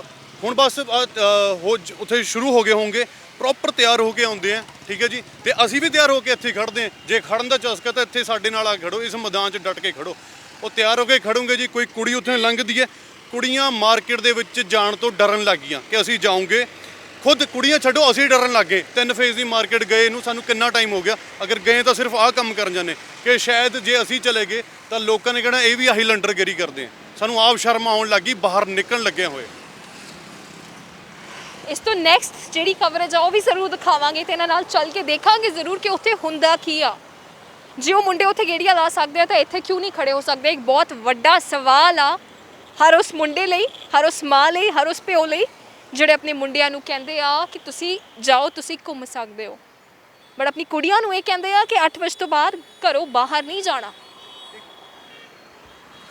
ਹੁਣ ਬਸ ਉੱਥੇ ਸ਼ੁਰੂ ਹੋ ਗਏ ਹੋਣਗੇ, ਪ੍ਰੋਪਰ ਤਿਆਰ ਹੋ ਕੇ ਆਉਂਦੇ ਆ, ਠੀਕ ਹੈ ਜੀ। ਤੇ ਅਸੀਂ ਵੀ ਤਿਆਰ ਹੋ ਕੇ ਇੱਥੇ ਖੜਦੇ ਆ। ਜੇ ਖੜਨ ਦਾ ਚਸਕਾ ਤਾਂ ਇੱਥੇ ਸਾਡੇ ਨਾਲ ਆ ਖੜੋ, ਇਸ ਮੈਦਾਨ 'ਚ ਡਟ ਕੇ ਖੜੋ। ਉਹ ਤਿਆਰ ਹੋ ਕੇ ਖੜੂਗੇ ਜੀ। ਕੋਈ ਕੁੜੀ ਉੱਥੇ ਲੰਘਦੀ ਹੈ, ਕੁੜੀਆਂ ਮਾਰਕੀਟ ਦੇ ਵਿੱਚ ਜਾਣ ਤੋਂ ਡਰਨ ਲੱਗ ਗਈਆਂ ਕਿ ਅਸੀਂ ਜਾਊਂਗੇ, ਖੁਦ ਕੁੜੀਆਂ ਛੱਡੋ ਅਸੀਂ ਡਰਨ ਲੱਗ ਗਏ। 3 ਫੇਜ਼ ਦੀ ਮਾਰਕੀਟ ਗਏ ਨੂੰ ਸਾਨੂੰ ਕਿੰਨਾ ਟਾਈਮ ਹੋ ਗਿਆ, ਅਗਰ ਗਏ ਤਾਂ ਸਿਰਫ ਆਹ ਕੰਮ ਕਰਨ ਜਾਂਦੇ ਕਿ ਸ਼ਾਇਦ ਜੇ ਅਸੀਂ ਚਲੇ ਗਏ ਤਾਂ ਲੋਕਾਂ ਨੇ ਕਹਿਣਾ ਇਹ ਵੀ ਆਹੀ ਲੰਡਰਗਿਰੀ ਕਰਦੇ ਆ। ਸਾਨੂੰ ਆਪ ਸ਼ਰਮ ਆਉਣ ਲੱਗੀ, ਬਾਹਰ ਨਿਕਲਣ ਲੱਗਿਆ ਹੋਏ। ਇਸ ਤੋਂ ਨੈਕਸਟ ਜਿਹੜੀ ਕਵਰੇਜ ਆ ਉਹ ਵੀ ਜ਼ਰੂਰ ਦਿਖਾਵਾਂਗੇ ਤੇ ਇਹਨਾਂ ਨਾਲ ਚੱਲ ਕੇ ਦੇਖਾਂਗੇ ਜ਼ਰੂਰ ਕਿ ਉੱਥੇ ਹੁੰਦਾ ਕੀ ਆ। ਜੇ ਉਹ ਮੁੰਡੇ ਉੱਥੇ ਗੇੜੀਆਂ ਲਾ ਸਕਦੇ ਆ ਤਾਂ ਇੱਥੇ ਕਿਉਂ ਨਹੀਂ ਖੜੇ ਹੋ ਸਕਦੇ? ਇੱਕ ਬਹੁਤ ਵੱਡਾ ਸਵਾਲ ਆ ਹਰ ਉਸ ਮੁੰਡੇ ਲਈ, ਹਰ ਉਸ ਮਾਂ ਲਈ, ਹਰ ਉਸ ਪਿਓ ਲਈ ਜਿਹੜੇ ਆਪਣੇ ਮੁੰਡਿਆਂ ਨੂੰ ਕਹਿੰਦੇ ਆ ਕਿ ਤੁਸੀਂ ਜਾਓ, ਤੁਸੀਂ ਘੁੰਮ ਸਕਦੇ ਹੋ, ਬਟ ਆਪਣੀ ਕੁੜੀਆਂ ਨੂੰ ਇਹ ਕਹਿੰਦੇ ਆ ਕਿ 8 ਵਜੇ ਤੋਂ ਬਾਅਦ ਘਰੋਂ ਬਾਹਰ ਨਹੀਂ ਜਾਣਾ।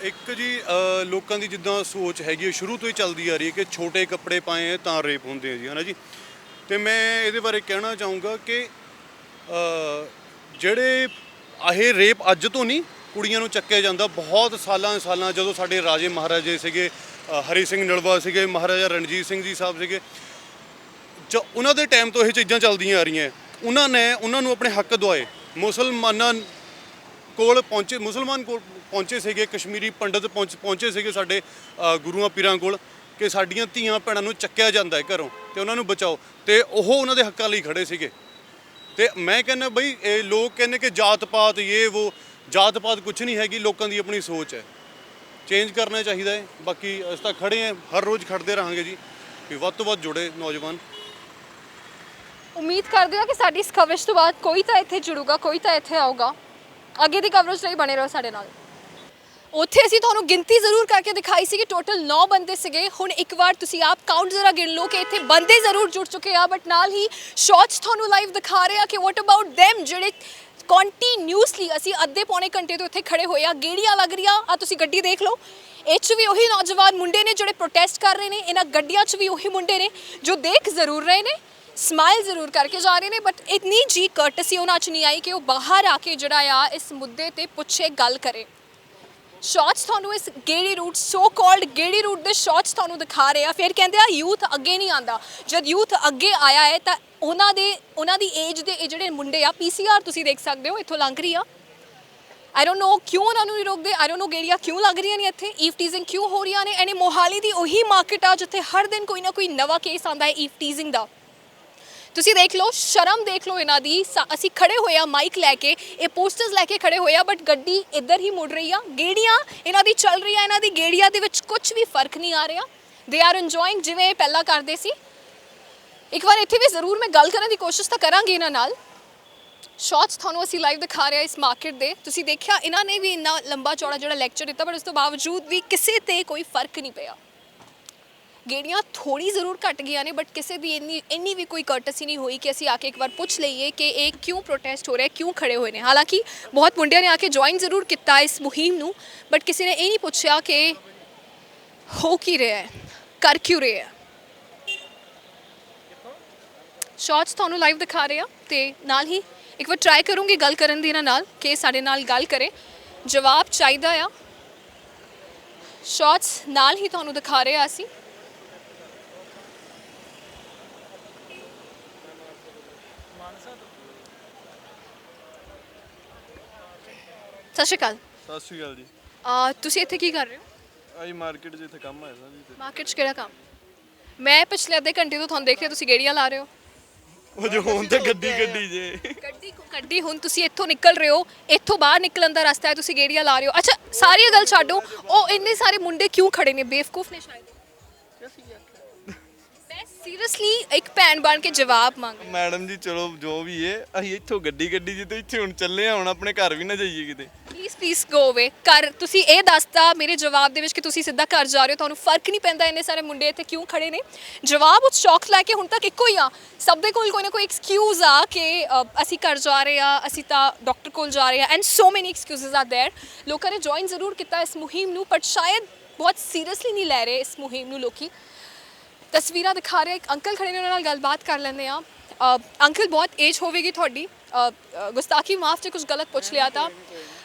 ਇੱਕ ਜੀ ਲੋਕਾਂ ਦੀ ਜਿੱਦਾਂ ਸੋਚ ਹੈਗੀ ਹੈ, ਸ਼ੁਰੂ ਤੋਂ ਹੀ ਚੱਲਦੀ ਆ ਰਹੀ ਹੈ ਕਿ ਛੋਟੇ ਕੱਪੜੇ ਪਾਏ ਤਾਂ ਰੇਪ ਹੁੰਦੇ ਆ ਜੀ, ਹੈ ਨਾ ਜੀ। ਤੇ ਮੈਂ ਇਹਦੇ ਬਾਰੇ ਕਹਿਣਾ ਚਾਹੂੰਗਾ ਕਿ ਜਿਹੜੇ ਇਹ ਰੇਪ ਅੱਜ ਤੋਂ ਨਹੀਂ, ਕੁੜੀਆਂ ਨੂੰ ਚੱਕਿਆ ਜਾਂਦਾ ਬਹੁਤ ਸਾਲਾਂ ਜਦੋਂ ਸਾਡੇ ਰਾਜੇ ਮਹਾਰਾਜੇ ਸੀਗੇ, ਹਰੀ ਸਿੰਘ ਨਲਵਾ ਸੀਗੇ, ਮਹਾਰਾਜਾ ਰਣਜੀਤ ਸਿੰਘ ਜੀ ਸਾਹਿਬ ਸੀਗੇ, ਉਹਨਾਂ ਦੇ ਟਾਈਮ ਤੋਂ ਇਹ ਚੀਜ਼ਾਂ ਚੱਲਦੀਆਂ ਆ ਰਹੀਆਂ। ਉਹਨਾਂ ਨੂੰ ਆਪਣੇ ਹੱਕ ਦਵਾਏ। ਮੁਸਲਮਾਨ ਕੋਲ ਪਹੁੰਚੇ ਸੀਗੇ, ਕਸ਼ਮੀਰੀ ਪੰਡਤ ਪਹੁੰਚੇ ਸੀਗੇ ਸਾਡੇ ਗੁਰੂਆਂ ਪੀਰਾਂ ਕੋਲ ਕਿ ਸਾਡੀਆਂ ਧੀਆਂ ਭੈਣਾਂ ਨੂੰ ਚੱਕਿਆ ਜਾਂਦਾ ਹੈ ਘਰੋਂ ਤੇ ਉਹਨਾਂ ਨੂੰ ਬਚਾਓ, ਤੇ ਉਹ ਉਹਨਾਂ ਦੇ ਹੱਕਾਂ ਲਈ ਖੜੇ ਸੀਗੇ। ਤੇ ਮੈਂ ਕਹਿੰਦਾ ਬਈ ਇਹ ਲੋਕ ਕਹਿੰਦੇ ਕਿ ਜਾਤ ਪਾਤ ਜਾਤ ਪਾਤ ਕੁਛ ਨਹੀਂ ਹੈਗੀ, ਲੋਕਾਂ ਦੀ ਆਪਣੀ ਸੋਚ ਹੈ, ਚੇਂਜ ਕਰਨਾ ਚਾਹੀਦਾ ਹੈ। ਬਾਕੀ ਅਸੀਂ ਤਾਂ ਖੜੇ ਹਾਂ, ਹਰ ਰੋਜ਼ ਖੜਦੇ ਰਹਾਂਗੇ ਜੀ, ਵੀ ਵੱਧ ਤੋਂ ਵੱਧ ਜੁੜੇ ਨੌਜਵਾਨ। ਉਮੀਦ ਕਰਦੇ ਹਾਂ ਕਿ ਸਾਡੀ ਇਸ ਕਵਰੇਜ ਤੋਂ ਬਾਅਦ ਕੋਈ ਤਾਂ ਇੱਥੇ ਜੁੜੂਗਾ, ਕੋਈ ਤਾਂ ਇੱਥੇ ਆਊਗਾ। ਅੱਗੇ ਦੀ ਕਵਰੇਜ ਲਈ ਬਣੇ ਰਹੋ ਸਾਡੇ ਨਾਲ। ਉੱਥੇ ਅਸੀਂ ਤੁਹਾਨੂੰ ਗਿਣਤੀ ਜ਼ਰੂਰ ਕਰਕੇ ਦਿਖਾਈ ਸੀ ਕਿ ਟੋਟਲ 9 ਬੰਦੇ ਸੀਗੇ। ਹੁਣ ਇੱਕ ਵਾਰ ਤੁਸੀਂ ਆਪ ਕਾਊਂਟ ਜ਼ਰਾ ਗਿਣ ਲਓ ਕਿ ਇੱਥੇ ਬੰਦੇ ਜ਼ਰੂਰ ਜੁੜ ਚੁੱਕੇ ਆ, ਬਟ ਨਾਲ ਹੀ ਸ਼ਾਟਸ ਤੁਹਾਨੂੰ ਲਾਈਵ ਦਿਖਾ ਰਹੇ ਆ ਕਿ ਵਾਟ ਅਬਾਊਟ them ਜਿਹੜੇ ਕੰਟੀਨਿਊਸਲੀ ਅਸੀਂ ਅੱਧੇ ਪੌਣੇ ਘੰਟੇ ਤੋਂ ਇੱਥੇ ਖੜੇ ਹੋਏ ਆ। ਗੇੜੀਆਂ ਲੱਗ ਰਹੀਆਂ ਆ, ਤੁਸੀਂ ਗੱਡੀ ਦੇਖ ਲਓ, ਇਹ 'ਚ ਵੀ ਉਹੀ ਨੌਜਵਾਨ ਮੁੰਡੇ ਨੇ ਜਿਹੜੇ ਪ੍ਰੋਟੈਸਟ ਕਰ ਰਹੇ ਨੇ, ਇਹਨਾਂ ਗੱਡੀਆਂ 'ਚ ਵੀ ਉਹੀ ਮੁੰਡੇ ਨੇ ਜੋ ਦੇਖ ਜ਼ਰੂਰ ਰਹੇ ਨੇ, ਸਮਾਈਲ ਜ਼ਰੂਰ ਕਰਕੇ ਜਾ ਰਹੇ ਨੇ, ਬਟ ਇਤਨੀ ਜੀ ਕਰਟਸੀ ਉਹਨਾਂ 'ਚ ਨਹੀਂ ਆਈ ਕਿ ਉਹ ਬਾਹਰ ਆ ਕੇ ਜਿਹੜਾ ਆ ਇਸ ਮੁੱਦੇ ਤੇ ਪੁੱਛੇ, ਗੱਲ ਕਰੇ। ਸ਼ਾਰਟਸ ਤੁਹਾਨੂੰ ਇਸ ਗੇੜੀ ਰੂਟ ਸੋ ਕਾਲਡ ਗੇੜੀ ਰੂਟ ਦੇ ਸ਼ਾਰਟਸ ਤੁਹਾਨੂੰ ਦਿਖਾ ਰਹੇ ਆ। ਫਿਰ ਕਹਿੰਦੇ ਆ ਯੂਥ ਅੱਗੇ ਨਹੀਂ ਆਂਦਾ। ਜਦ ਯੂਥ ਅੱਗੇ ਆਇਆ ਹੈ ਤਾਂ ਉਹਨਾਂ ਦੀ ਏਜ ਦੇ ਇਹ ਜਿਹੜੇ ਮੁੰਡੇ ਆ, ਪੀਸੀਆਰ ਤੁਸੀਂ ਦੇਖ ਸਕਦੇ ਹੋ ਇੱਥੋਂ ਲੰਘ ਰਹੀ ਆ। ਆਈ ਡੋਨਟ ਨੋ ਕਿਉਂ ਉਹਨਾਂ ਨੂੰ ਨਹੀਂ ਰੋਕਦੇ। ਆਈ ਡੋਨਟ ਨੋ ਗੇੜੀਆਂ ਕਿਉਂ ਲੱਗ ਰਹੀਆਂ ਨੇ ਇੱਥੇ, ਈਵ ਟੀਜ਼ਿੰਗ ਕਿਉਂ ਹੋ ਰਹੀਆਂ ਨੇ। ਐਨੇ ਮੋਹਾਲੀ ਦੀ ਉਹੀ ਮਾਰਕੀਟ ਆ ਜਿੱਥੇ ਹਰ ਦਿਨ ਕੋਈ ਨਾ ਕੋਈ ਨਵਾਂ ਕੇਸ ਆਉਂਦਾ ਹੈ ਈਵ ਟੀਜ਼ਿੰਗ ਦਾ। ਤੁਸੀਂ ਦੇਖ ਲਓ, ਸ਼ਰਮ ਦੇਖ ਲਓ ਇਹਨਾਂ ਦੀ। ਅਸੀਂ ਖੜੇ ਹੋਏ ਆ ਮਾਈਕ ਲੈ ਕੇ, ਇਹ ਪੋਸਟਰਸ ਲੈ ਕੇ ਖੜੇ ਹੋਏ ਆ, ਬਟ ਗੱਡੀ ਇੱਧਰ ਹੀ ਮੁੜ ਰਹੀ ਆ। ਗੇੜੀਆਂ ਇਹਨਾਂ ਦੀ ਚੱਲ ਰਹੀ ਆ, ਇਹਨਾਂ ਦੀ ਗੇੜੀਆਂ ਦੇ ਵਿੱਚ ਕੁਝ ਵੀ ਫਰਕ ਨਹੀਂ ਆ ਰਿਹਾ। ਦੇ ਆਰ ਇੰਜੋਇੰਗ ਜਿਵੇਂ ਇਹ ਪਹਿਲਾਂ ਕਰਦੇ ਸੀ। ਇੱਕ ਵਾਰ ਇੱਥੇ ਵੀ ਜ਼ਰੂਰ ਮੈਂ ਗੱਲ ਕਰਨ ਦੀ ਕੋਸ਼ਿਸ਼ ਤਾਂ ਕਰਾਂਗੀ ਇਹਨਾਂ ਨਾਲ। ਸ਼ਾਰਟਸ ਤੁਹਾਨੂੰ ਅਸੀਂ ਲਾਈਵ ਦਿਖਾ ਰਹੇ ਹਾਂ ਇਸ ਮਾਰਕੀਟ ਦੇ। ਤੁਸੀਂ ਦੇਖਿਆ ਇਹਨਾਂ ਨੇ ਵੀ ਇੰਨਾ ਲੰਬਾ ਚੌੜਾ ਜਿਹੜਾ ਲੈਕਚਰ ਦਿੱਤਾ, ਪਰ ਉਸ ਤੋਂ ਬਾਵਜੂਦ ਵੀ ਕਿਸੇ ਤੇ ਕੋਈ ਫਰਕ ਨਹੀਂ ਪਿਆ। ਗੇੜੀਆਂ ਥੋੜੀ ਜ਼ਰੂਰ ਘਟ ਗਈਆਂ ਨੇ, ਬਟ ਕਿਸੇ ਦੀ ਇੰਨੀ ਵੀ ਕੋਈ ਕਰਟਸੀ ਨਹੀਂ ਹੋਈ ਕਿ ਅਸੀਂ ਆ ਕੇ ਇੱਕ ਵਾਰ ਪੁੱਛ ਲਈਏ ਕਿ ਇਹ ਕਿਉਂ ਪ੍ਰੋਟੈਸਟ ਹੋ ਰਿਹਾ, ਕਿਉਂ ਖੜੇ ਹੋਏ ਨੇ। ਹਾਲਾਂਕਿ ਬਹੁਤ ਮੁੰਡਿਆਂ ਨੇ ਆ ਕੇ ਜੁਆਇਨ ਜ਼ਰੂਰ ਕੀਤਾ ਇਸ ਮੁਹਿੰਮ ਨੂੰ, ਬਟ ਕਿਸੇ ਨੇ ਇਹ ਨਹੀਂ ਪੁੱਛਿਆ ਕਿ ਹੋ ਕੀ ਰਿਹਾ ਹੈ, ਕਰ ਕਿਉਂ ਰਿਹਾ ਹੈ। ਸ਼ਾਰਟਸ ਤੁਹਾਨੂੰ ਲਾਈਵ ਦਿਖਾ ਰਹੇ ਆ ਤੇ ਨਾਲ ਹੀ ਇੱਕ ਵਾਰ ਟਰਾਈ ਕਰੂੰਗੀ ਗੱਲ ਕਰਨ ਦੀ ਇਹਨਾਂ ਨਾਲ ਕਿ ਸਾਡੇ ਨਾਲ ਗੱਲ ਕਰੇ। ਜਵਾਬ ਚਾਹੀਦਾ ਆ। ਸ਼ਾਰਟਸ ਨਾਲ ਹੀ ਤੁਹਾਨੂੰ ਦਿਖਾ ਰਹੇ ਆ ਅਸੀਂ। ਸਤਿ ਸ਼੍ਰੀ ਅਕਾਲ। ਸਤਿ ਸ਼੍ਰੀ ਅਕਾਲ ਜੀ। ਤੁਸੀਂ ਇੱਥੇ ਕੀ ਕਰ ਰਹੇ ਹੋ? ਆਈ ਮਾਰਕੀਟ 'ਚ ਇੱਥੇ ਕੰਮ ਆਇਆ ਸੀ ਜੀ। ਮਾਰਕੀਟ 'ਚ ਕਿਹੜਾ ਕੰਮ? ਮੈਂ ਪਿਛਲੇ ਅੱਧੇ ਘੰਟੇ ਤੋਂ ਤੁਹਾਨੂੰ ਦੇਖ ਰਿਹਾ, ਤੁਸੀਂ ਗੇੜੀਆਂ ਲਾ ਰਹੇ ਹੋ। ਉਹ ਜੋ ਹੁਣ ਤੇ ਗੱਡੀ ਜੇ ਗੱਡੀ ਹੁਣ ਤੁਸੀਂ ਇੱਥੋਂ ਨਿਕਲ ਰਹੇ ਹੋ, ਇੱਥੋਂ ਬਾਹਰ ਨਿਕਲਣ ਦਾ ਰਸਤਾ ਹੈ, ਤੁਸੀਂ ਗੇੜੀਆਂ ਲਾ ਰਹੇ ਹੋ। ਅੱਛਾ ਸਾਰੀਆਂ ਗੱਲ ਛੱਡੋ, ਉਹ ਇੰਨੇ ਸਾਰੇ ਮੁੰਡੇ ਕਿਉਂ ਖੜੇ ਨੇ? ਬੇਵਕੂਫ ਨੇ ਸ਼ਾਇਦ। ਮੈਂ ਸੀਰੀਅਸਲੀ ਇੱਕ ਭੈਣ ਬਣ ਕੇ ਜਵਾਬ ਮੰਗ। ਮੈਡਮ ਜੀ ਚਲੋ ਜੋ ਵੀ ਹੈ, ਅਸੀਂ ਇੱਥੋਂ ਗੱਡੀ ਜੀ ਤੇ ਇੱਥੇ ਹੁਣ ਚੱਲੇ ਆ, ਹੁਣ ਆਪਣੇ ਘਰ ਵੀ ਨਾ ਜਾਈਏ ਕਿਤੇ। ਪਲੀਜ਼ ਗੋ ਅਵੇ। ਘਰ ਤੁਸੀਂ ਇਹ ਦੱਸਤਾ ਮੇਰੇ ਜਵਾਬ ਦੇ ਵਿੱਚ ਕਿ ਤੁਸੀਂ ਸਿੱਧਾ ਘਰ ਜਾ ਰਹੇ ਹੋ, ਤੁਹਾਨੂੰ ਫਰਕ ਨਹੀਂ ਪੈਂਦਾ ਇੰਨੇ ਸਾਰੇ ਮੁੰਡੇ ਇੱਥੇ ਕਿਉਂ ਖੜੇ ਨੇ। ਜਵਾਬ ਉਸ ਚੌਕ ਲੈ ਕੇ ਹੁਣ ਤੱਕ ਇੱਕੋ ਹੀ ਆ। ਸਭ ਦੇ ਕੋਲ ਕੋਈ ਨਾ ਕੋਈ ਐਕਸਕਿਊਜ਼ ਆ ਕਿ ਅਸੀਂ ਘਰ ਜਾ ਰਹੇ ਆ, ਅਸੀਂ ਤਾਂ ਡਾਕਟਰ ਕੋਲ ਜਾ ਰਹੇ ਆ, ਐਂਡ ਸੋ ਮੈਨੀ ਐਕਸਕਿਊਜ਼ਸ ਆਰ ਦੇਅਰ। ਲੋਕਾਂ ਨੇ ਜੁਆਇਨ ਜ਼ਰੂਰ ਕੀਤਾ ਇਸ ਮੁਹਿੰਮ ਨੂੰ, ਪਰ ਸ਼ਾਇਦ ਬਹੁਤ ਸੀਰੀਅਸਲੀ ਨਹੀਂ ਲੈ ਰਹੇ ਇਸ ਮੁਹਿੰਮ ਨੂੰ ਲੋਕੀ। ਤਸਵੀਰਾਂ ਦਿਖਾ ਰਹੇ, ਇੱਕ ਅੰਕਲ ਖੜੇ ਨੇ, ਉਹਨਾਂ ਨਾਲ ਗੱਲਬਾਤ ਕਰ ਲੈਂਦੇ ਆ। ਅੰਕਲ ਬਹੁਤ ਏਜ ਹੋਵੇਗੀ ਤੁਹਾਡੀ, ਗੁਸਤਾਖੀ ਮਾਫ ਜੇ ਕੁਝ ਗਲਤ ਪੁੱਛ ਲਿਆ ਤਾਂ।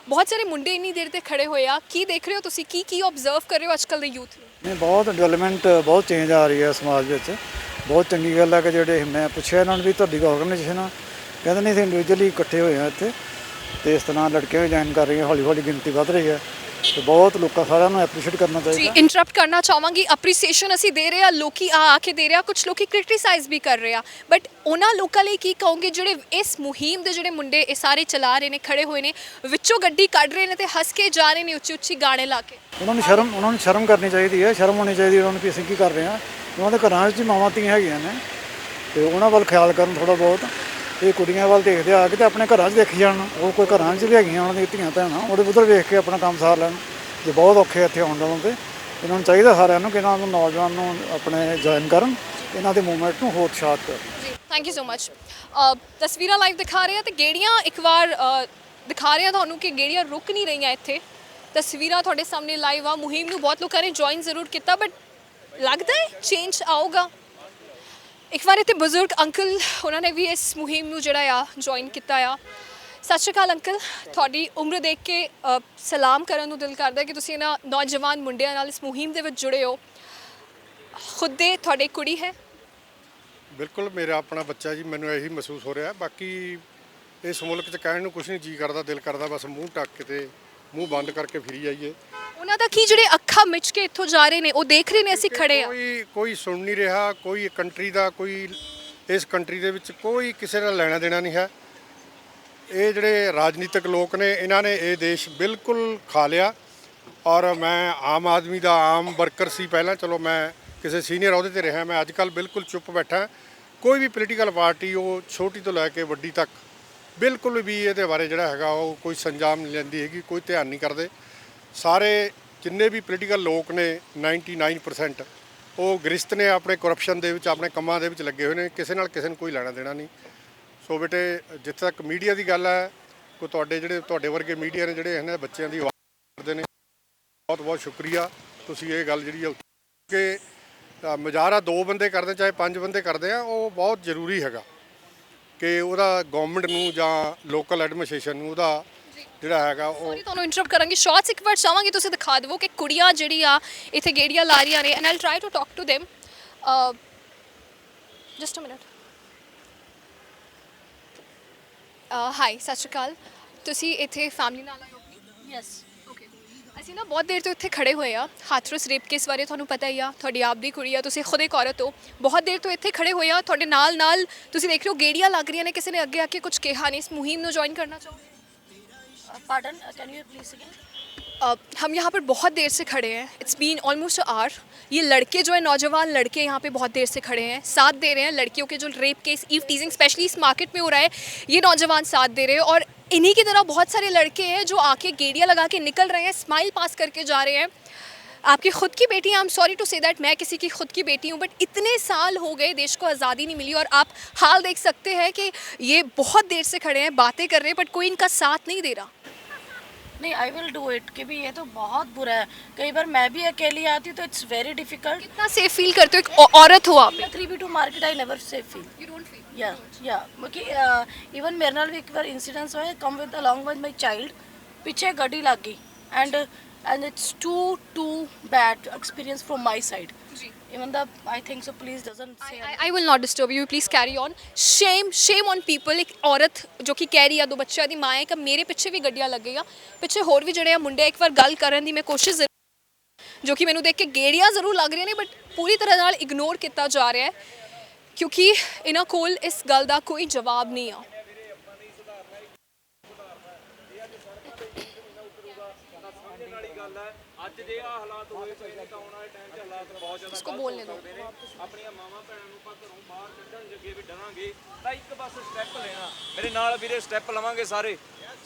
ਬਹੁਤ ਸਾਰੇ ਮੁੰਡੇ ਇੰਨੀ ਦੇਰ ਤੇ ਖੜੇ ਹੋਏ ਆ, ਕੀ ਦੇਖ ਰਹੇ ਹੋ ਤੁਸੀਂ? ਕੀ ਆਬਜ਼ਰਵ ਕਰ ਰਹੇ ਹੋ ਅੱਜਕੱਲ ਦੇ ਯੂਥ ਨੂੰ? ਨਹੀਂ, ਬਹੁਤ ਡਿਵੈਲਪਮੈਂਟ, ਬਹੁਤ ਚੇਂਜ ਆ ਰਹੀ ਹੈ ਸਮਾਜ ਵਿੱਚ। ਬਹੁਤ ਚੰਗੀ ਗੱਲ ਹੈ ਕਿ ਜਿਹੜੇ ਮੈਂ ਪੁੱਛਿਆ ਇਹਨਾਂ ਨੂੰ ਵੀ ਤੁਹਾਡੀ ਆਰਗੇਨਾਈਜੇਸ਼ਨ ਆ, ਕਹਿੰਦੇ ਨਹੀਂ ਅਸੀਂ ਇੰਡੀਵਿਜੂਅਲੀ ਇਕੱਠੇ ਹੋਏ ਆ ਇੱਥੇ, ਤੇ ਇਸ ਤਰ੍ਹਾਂ ਲੜਕੀਆਂ ਵੀ ਜੁਆਇਨ ਕਰ ਰਹੀਆਂ, ਹੌਲੀ ਹੌਲੀ ਗਿਣਤੀ ਵੱਧ ਰਹੀ ਹੈ, ਤੇ ਬਹੁਤ ਲੋਕਾਂ ਸਾਰਿਆਂ ਨੂੰ ਐਪਰੀਸ਼ੀਏਟ ਕਰਨਾ ਚਾਹੀਦਾ। ਜੀ ਇੰਟਰਪਟ ਕਰਨਾ ਚਾਹਾਂਗੀ। ਅਪਰੀਸੀਏਸ਼ਨ ਅਸੀਂ ਦੇ ਰਹੇ ਆ, ਲੋਕੀ ਆ ਕੇ ਦੇ ਰਹੇ ਆ, ਕੁਝ ਲੋਕੀ ਕ੍ਰਿਟਿਸਾਈਜ਼ ਵੀ ਕਰ ਰਹੇ ਆ, ਬਟ ਉਹਨਾਂ ਲੋਕਾਂ ਲਈ ਕੀ ਕਹੋਗੇ ਜਿਹੜੇ ਇਸ ਮੁਹਿੰਮ ਦੇ ਜਿਹੜੇ ਮੁੰਡੇ ਇਹ ਸਾਰੇ ਚਲਾ ਰਹੇ ਨੇ, ਖੜੇ ਹੋਏ ਨੇ, ਵਿੱਚੋਂ ਗੱਡੀ ਕੱਢ ਰਹੇ ਨੇ ਤੇ ਹੱਸ ਕੇ ਜਾ ਰਹੇ ਨੇ ਉੱਚੀ ਉੱਚੀ ਗਾਣੇ ਲਾ ਕੇ? ਉਹਨਾਂ ਨੂੰ ਸ਼ਰਮ ਕਰਨੀ ਚਾਹੀਦੀ ਹੈ, ਸ਼ਰਮ ਹੋਣੀ ਚਾਹੀਦੀ ਉਹਨਾਂ ਨੂੰ ਕਿ ਅਸੀਂ ਕੀ ਕਰ ਰਹੇ ਹਾਂ। ਉਹਨਾਂ ਦੇ ਘਰਾਂ 'ਚ ਮਾਵਾਂ ਧੀਆਂ ਹੈਗੀਆਂ ਨੇ, ਤੇ ਉਹਨਾਂ ਵੱਲ ਖਿਆਲ ਕਰਨ ਥੋੜ੍ਹਾ ਬਹੁਤ। ਇਹ ਕੁੜੀਆਂ ਵੱਲ ਦੇਖਦੇ ਆ ਕੇ ਤੇ ਆਪਣੇ ਘਰਾਂ 'ਚ ਦੇਖੀ ਜਾਣ। ਉਹ ਕੋਈ ਘਰਾਂ 'ਚ ਵੀ ਹੈਗੀਆਂ ਉਹਨਾਂ ਦੀਆਂ ਧੀਆਂ ਭੈਣਾਂ, ਉਹਦੇ ਉੱਧਰ ਵੇਖ ਕੇ ਆਪਣਾ ਕੰਮ ਸਾਰ ਲੈਣ। ਜੇ ਬਹੁਤ ਔਖੇ ਇੱਥੇ ਆਉਣ ਨਾਲੋਂ ਤੇ ਇਹਨਾਂ ਨੂੰ ਚਾਹੀਦਾ ਸਾਰਿਆਂ ਨੂੰ ਕਿ ਇਹਨਾਂ ਨੂੰ ਨੌਜਵਾਨ ਨੂੰ ਆਪਣੇ ਜੁਆਇਨ ਕਰਨ, ਇਹਨਾਂ ਦੇ ਮੂਵਮੈਂਟ ਨੂੰ ਹੋਰ ਉਤਸ਼ਾਹਿਤ ਕਰਨ। ਜੀ ਥੈਂਕ ਯੂ ਸੋ ਮਚ। ਤਸਵੀਰਾਂ ਲਾਈਵ ਦਿਖਾ ਰਹੇ ਆ ਤੇ ਗੇੜੀਆਂ ਇੱਕ ਵਾਰ ਦਿਖਾ ਰਹੇ ਆ ਤੁਹਾਨੂੰ ਕਿ ਗੇੜੀਆਂ ਰੁਕ ਨਹੀਂ ਰਹੀਆਂ ਇੱਥੇ। ਤਸਵੀਰਾਂ ਤੁਹਾਡੇ ਸਾਹਮਣੇ ਲਾਈਵ ਆ। ਮੁਹਿੰਮ ਨੂੰ ਬਹੁਤ ਲੋਕਾਂ ਨੇ ਜੁਆਇਨ ਜ਼ਰੂਰ ਕੀਤਾ, ਬਟ ਲੱਗਦਾ ਹੈ ਚੇਂਜ ਆਊਗਾ। ਇੱਕ ਵਾਰ ਇੱਥੇ ਬਜ਼ੁਰਗ ਅੰਕਲ, ਉਹਨਾਂ ਨੇ ਵੀ ਇਸ ਮੁਹਿੰਮ ਨੂੰ ਜਿਹੜਾ ਆ ਜੁਆਇਨ ਕੀਤਾ ਆ। ਸਤਿ ਸ਼੍ਰੀ ਅਕਾਲ ਅੰਕਲ, ਤੁਹਾਡੀ ਉਮਰ ਦੇਖ ਕੇ ਸਲਾਮ ਕਰਨ ਨੂੰ ਦਿਲ ਕਰਦਾ ਕਿ ਤੁਸੀਂ ਇਹਨਾਂ ਨੌਜਵਾਨ ਮੁੰਡਿਆਂ ਨਾਲ ਇਸ ਮੁਹਿੰਮ ਦੇ ਵਿੱਚ ਜੁੜੇ ਹੋ। ਖੁਦ ਦੇ ਤੁਹਾਡੇ ਕੁੜੀ ਹੈ? ਬਿਲਕੁਲ, ਮੇਰਾ ਆਪਣਾ ਬੱਚਾ ਜੀ। ਮੈਨੂੰ ਇਹੀ ਮਹਿਸੂਸ ਹੋ ਰਿਹਾ। ਬਾਕੀ ਇਸ ਮੁਲਕ 'ਚ ਕਹਿਣ ਨੂੰ ਕੁਝ ਨਹੀਂ ਜੀ ਕਰਦਾ, ਦਿਲ ਕਰਦਾ ਬਸ ਮੂੰਹ ਢੱਕ ਕੇ ਤੇ ਮੂੰਹ ਬੰਦ ਕਰਕੇ ਫਿਰੀ ਜਾਈਏ। ਉਹਨਾਂ ਦਾ ਕੀ ਜਿਹੜੇ ਅੱਖਾਂ ਮਿਚ ਕੇ ਇੱਥੋਂ ਜਾ ਰਹੇ ਨੇ, ਉਹ ਦੇਖ ਰਹੇ ਨੇ ਅਸੀਂ ਖੜੇ ਆ। ਕੋਈ ਸੁਣ ਨਹੀਂ ਰਿਹਾ, ਕੋਈ ਕੰਟਰੀ ਦਾ, ਕੋਈ ਇਸ ਕੰਟਰੀ ਦੇ ਵਿੱਚ ਕੋਈ ਕਿਸੇ ਨਾਲ ਲੈਣਾ ਦੇਣਾ ਨਹੀਂ ਹੈ। ਇਹ ਜਿਹੜੇ ਰਾਜਨੀਤਿਕ ਲੋਕ ਨੇ, ਇਹਨਾਂ ਨੇ ਇਹ ਦੇਸ਼ ਬਿਲਕੁਲ ਖਾ ਲਿਆ। ਔਰ ਮੈਂ ਆਮ ਆਦਮੀ ਦਾ ਆਮ ਵਰਕਰ ਸੀ ਪਹਿਲਾਂ, ਚਲੋ ਮੈਂ ਕਿਸੇ ਸੀਨੀਅਰ ਅਹੁਦੇ ਤੇ ਰਿਹਾ, ਮੈਂ ਅੱਜ ਕੱਲ੍ਹ ਬਿਲਕੁਲ ਚੁੱਪ ਬੈਠਾ। ਕੋਈ ਵੀ ਪੋਲੀਟੀਕਲ ਪਾਰਟੀ, ਉਹ ਛੋਟੀ ਤੋਂ ਲੈ ਕੇ ਵੱਡੀ ਤੱਕ, ਬਿਲਕੁਲ ਵੀ ਇਹਦੇ ਬਾਰੇ ਜਿਹੜਾ ਹੈਗਾ ਉਹ ਕੋਈ ਸੰਜਾਮ ਨਹੀਂ ਲੈਂਦੀ ਹੈਗੀ, ਕੋਈ ਧਿਆਨ ਨਹੀਂ ਕਰਦੇ। ਸਾਰੇ ਜਿੰਨੇ ਵੀ ਪੋਲੀਟੀਕਲ ਲੋਕ ਨੇ 99% ਉਹ ਗ੍ਰਸਤ ਨੇ, ਆਪਣੇ ਕਰਪਸ਼ਨ ਦੇ ਵਿੱਚ, ਆਪਣੇ ਕੰਮਾਂ ਦੇ ਵਿੱਚ ਲੱਗੇ ਹੋਏ ਨੇ। ਕਿਸੇ ਨਾਲ ਕਿਸੇ ਨੂੰ ਕੋਈ ਲੈਣਾ ਦੇਣਾ ਨਹੀਂ। ਸੋ ਬੇਟੇ, ਜਿੱਥੇ ਤੱਕ ਮੀਡੀਆ ਦੀ ਗੱਲ ਹੈ, ਕੋਈ ਤੁਹਾਡੇ ਵਰਗੇ ਮੀਡੀਆ ਨੇ ਜਿਹੜੇ ਇਹਨਾਂ ਬੱਚਿਆਂ ਦੀ ਆਵਾਜ਼ ਕਰਦੇ ਨੇ, ਬਹੁਤ ਬਹੁਤ ਸ਼ੁਕਰੀਆ। ਤੁਸੀਂ ਇਹ ਗੱਲ ਜਿਹੜੀ ਕਿ ਮੁਜ਼ਾਹਰਾ 2 ਬੰਦੇ ਕਰਦੇ ਚਾਹੇ 5 ਬੰਦੇ ਕਰਦੇ ਆ, ਉਹ ਬਹੁਤ ਜ਼ਰੂਰੀ ਹੈਗਾ ਕਿ ਉਹਦਾ ਗਵਰਨਮੈਂਟ ਨੂੰ ਜਾਂ ਲੋਕਲ ਐਡਮਿਨਿਸਟ੍ਰੇਸ਼ਨ ਨੂੰ ਉਹਦਾ ਜਿਹੜਾ ਹੈਗਾ ਉਹ ਸੌਰੀ ਤੁਹਾਨੂੰ ਇੰਟਰਰਪਟ ਕਰਾਂਗੀ ਸ਼ਾਰਟਸ ਇੱਕ ਵਾਰ ਚਾਹਾਂਗੀ ਤੁਸੀਂ ਦਿਖਾ ਦਿਵੋ ਕਿ ਕੁੜੀਆਂ ਜਿਹੜੀ ਆ ਇੱਥੇ ਗੇੜੀਆਂ ਲਾ ਰਹੀਆਂ ਨੇ and I'll try to talk to them just a minute hi Sat Shri ਅਕਾਲ ਤੁਸੀਂ ਇੱਥੇ ਫੈਮਿਲੀ ਨਾਲ ਆਏ ਹੋ ਯੈਸ ਓਕੇ ਅਸੀਂ ਨਾ ਬਹੁਤ ਦੇਰ ਤੋਂ ਇੱਥੇ ਖੜੇ ਹੋਏ ਆ ਹਾਥਰਸ ਰੇਪ ਕੇਸ ਬਾਰੇ ਤੁਹਾਨੂੰ ਪਤਾ ਹੀ ਆ ਤੁਹਾਡੀ ਆਪ ਦੀ ਕੁੜੀ ਆ ਤੁਸੀਂ ਖੁਦ ਇੱਕ ਔਰਤ ਹੋ ਬਹੁਤ ਦੇਰ ਤੋਂ ਇੱਥੇ ਖੜੇ ਹੋਏ ਆ ਤੁਹਾਡੇ ਨਾਲ ਤੁਸੀਂ ਦੇਖ ਰਹੇ ਹੋ ਗੇੜੀਆਂ ਲੱਗ ਰਹੀਆਂ ਨੇ ਕਿਸੇ ਨੇ ਅੱਗੇ ਆ ਕੇ ਕੁਝ ਕਿਹਾ ਨਹੀਂ ਇਸ ਮੁਹਿੰਮ ਨੂੰ ਜੁਆਇਨ करना ਚਾਹੋਗੇ Pardon, can you please again? हम यहाँ पर बहुत देर से खड़े हैं इट्स बीन ऑलमोस्ट आवर ये लड़के जो है नौजवान लड़के यहाँ पे बहुत देर से खड़े हैं साथ दे रहे हैं लड़कियों के जो rape case eve teasing specially इस मार्केट में हो रहा है ये नौजवान साथ दे रहे हैं और इन्हीं की तरह बहुत सारे लड़के हैं जो आके गेड़ियाँ लगा के निकल रहे हैं स्माइल पास करके जा रहे हैं आपकी खुद की बेटी I am sorry to say that मैं किसी की खुद की बेटी हूँ बट इतने साल हो गए देश को आज़ादी नहीं मिली और आप हाल देख सकते हैं कि ये बहुत देर से खड़े हैं बातें कर रहे हैं बट कोई इनका साथ नहीं दे रहा नहीं, आई विल डू इट कि भी ये तो बहुत बुरा है। कई बार मैं भी अकेली आती हूँ तो इट्स वेरी डिफिकल्ट। कितना सेफ फील करते हो एक औरत हो आप 3B2 market I never safe feel. You don't feel या क्योंकि इवन मेरे नाल भी एक बार इंसिडेंस हुआ come with along with my child पीछे गड्डी लग गई and it's too bad experience from my side. Even the I think so please doesn't say I will not disturb you please carry on shame on people एक औरत जो कि कह रही है दो बच्चों की माँ है कि मेरे पीछे भी गड्डियाँ लग गई पिछे होर भी जड़े मुंडे एक बार गल करन दी मैं कोशिश जो कि मैंने देख के गेड़ियाँ जरूर लग रही ने बट पूरी तरह नाल इग्नोर किया जा रहा है क्योंकि इन्हां कोल इस गल का कोई जवाब नहीं आ इसको बोलने दो ਆਪਣੀਆਂ ਮਾਵਾਂ ਭੈਣਾਂ ਨੂੰ ਆਪਾਂ ਘਰੋਂ ਬਾਹਰ ਕੱਢਣ ਜੱਗੇ ਵੀ ਡਰਾਂਗੇ ਤਾਂ ਇੱਕ ਬਸ ਸਟੈਪ ਲੈਣਾ ਮੇਰੇ ਨਾਲ ਵੀਰੇ ਸਟੈਪ ਲਵਾਂਗੇ ਸਾਰੇ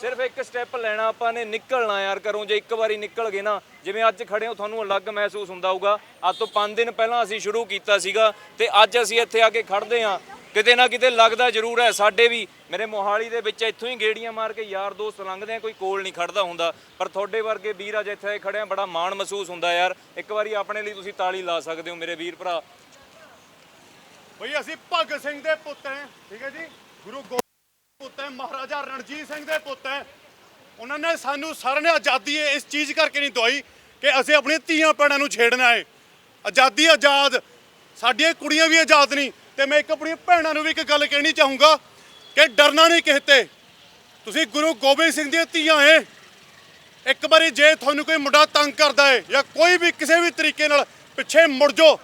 ਸਿਰਫ ਇੱਕ ਸਟੈਪ ਲੈਣਾ ਆਪਾਂ ਨੇ ਨਿਕਲਣਾ ਯਾਰ ਕਰੋ ਜੇ ਇੱਕ ਵਾਰੀ ਨਿਕਲ ਗਏ ਨਾ ਜਿਵੇਂ ਅੱਜ ਖੜੇ ਹੋ ਤੁਹਾਨੂੰ ਅਲੱਗ ਮਹਿਸੂਸ ਹੁੰਦਾ ਹੋਊਗਾ ਅੱਜ ਤੋਂ 5 ਦਿਨ ਪਹਿਲਾਂ ਅਸੀਂ ਸ਼ੁਰੂ ਕੀਤਾ ਸੀਗਾ ਤੇ ਅੱਜ ਅਸੀਂ ਇੱਥੇ ਆ ਕੇ ਖੜਦੇ ਹਾਂ ਕਿਤੇ ਨਾ ਕਿਤੇ ਲੱਗਦਾ ਜ਼ਰੂਰ ਹੈ ਸਾਡੇ ਵੀ ਮੇਰੇ ਮੋਹਾਲੀ ਦੇ ਵਿੱਚ ਇੱਥੋਂ ਹੀ ਗੇੜੀਆਂ ਮਾਰ ਕੇ ਯਾਰ ਦੋਸਤ ਲੰਘਦੇ ਆ ਕੋਈ ਕੋਲ ਨਹੀਂ ਖੜਦਾ ਹੁੰਦਾ ਪਰ ਤੁਹਾਡੇ ਵਰਗੇ ਵੀਰ ਅੱਜ ਇੱਥੇ ਖੜੇ ਆ ਬੜਾ ਮਾਣ ਮਹਿਸੂਸ ਹੁੰਦਾ ਯਾਰ ਇੱਕ ਵਾਰੀ ਆਪਣੇ ਲਈ ਤੁਸੀਂ ਤਾਲੀ ਲਾ ਸਕਦੇ ਹੋ ਮੇਰੇ ਵੀਰ ਭਰਾ ਬਈ ਅਸੀਂ ਭਗਤ ਸਿੰਘ ਦੇ ਪੁੱਤ ਹਾਂ ਠੀਕ ਹੈ ਜੀ ਗੁਰੂ ਗੋਬਿੰਦ ਸਿੰਘ ਦੇ ਪੁੱਤ ਹੈ ਮਹਾਰਾਜਾ ਰਣਜੀਤ ਸਿੰਘ ਦੇ ਪੁੱਤ ਹੈ ਉਹਨਾਂ ਨੇ ਸਾਨੂੰ ਸਾਰਿਆਂ ਨੇ ਆਜ਼ਾਦੀ ਇਸ ਚੀਜ਼ ਕਰਕੇ ਨਹੀਂ ਦਵਾਈ ਕਿ ਅਸੀਂ ਆਪਣੀਆਂ ਧੀਆਂ ਭੈਣਾਂ ਨੂੰ ਛੇੜਨਾ ਹੈ ਆਜ਼ਾਦੀ ਆਜ਼ਾਦ ਸਾਡੀਆਂ ਕੁੜੀਆਂ ਵੀ ਆਜ਼ਾਦ ਨਹੀਂ ਤੇ ਮੈਂ ਇੱਕ ਆਪਣੀਆਂ ਭੈਣਾਂ ਨੂੰ ਵੀ ਇੱਕ ਗੱਲ ਕਹਿਣੀ ਚਾਹੂੰਗਾ ਕਿ ਡਰਨਾ ਨਹੀਂ ਕਿਸੇ ਤੇ ਤੁਸੀਂ ਗੁਰੂ ਗੋਬਿੰਦ ਸਿੰਘ ਦੀਆਂ ਧੀਆਂ ਹੈ ਇੱਕ ਵਾਰੀ ਜੇ ਤੁਹਾਨੂੰ ਕੋਈ ਮੁੰਡਾ ਤੰਗ ਕਰਦਾ ਹੈ ਜਾਂ ਕੋਈ ਵੀ ਕਿਸੇ ਵੀ ਤਰੀਕੇ ਨਾਲ ਪਿੱਛੇ ਮੁੜ ਜਾਓ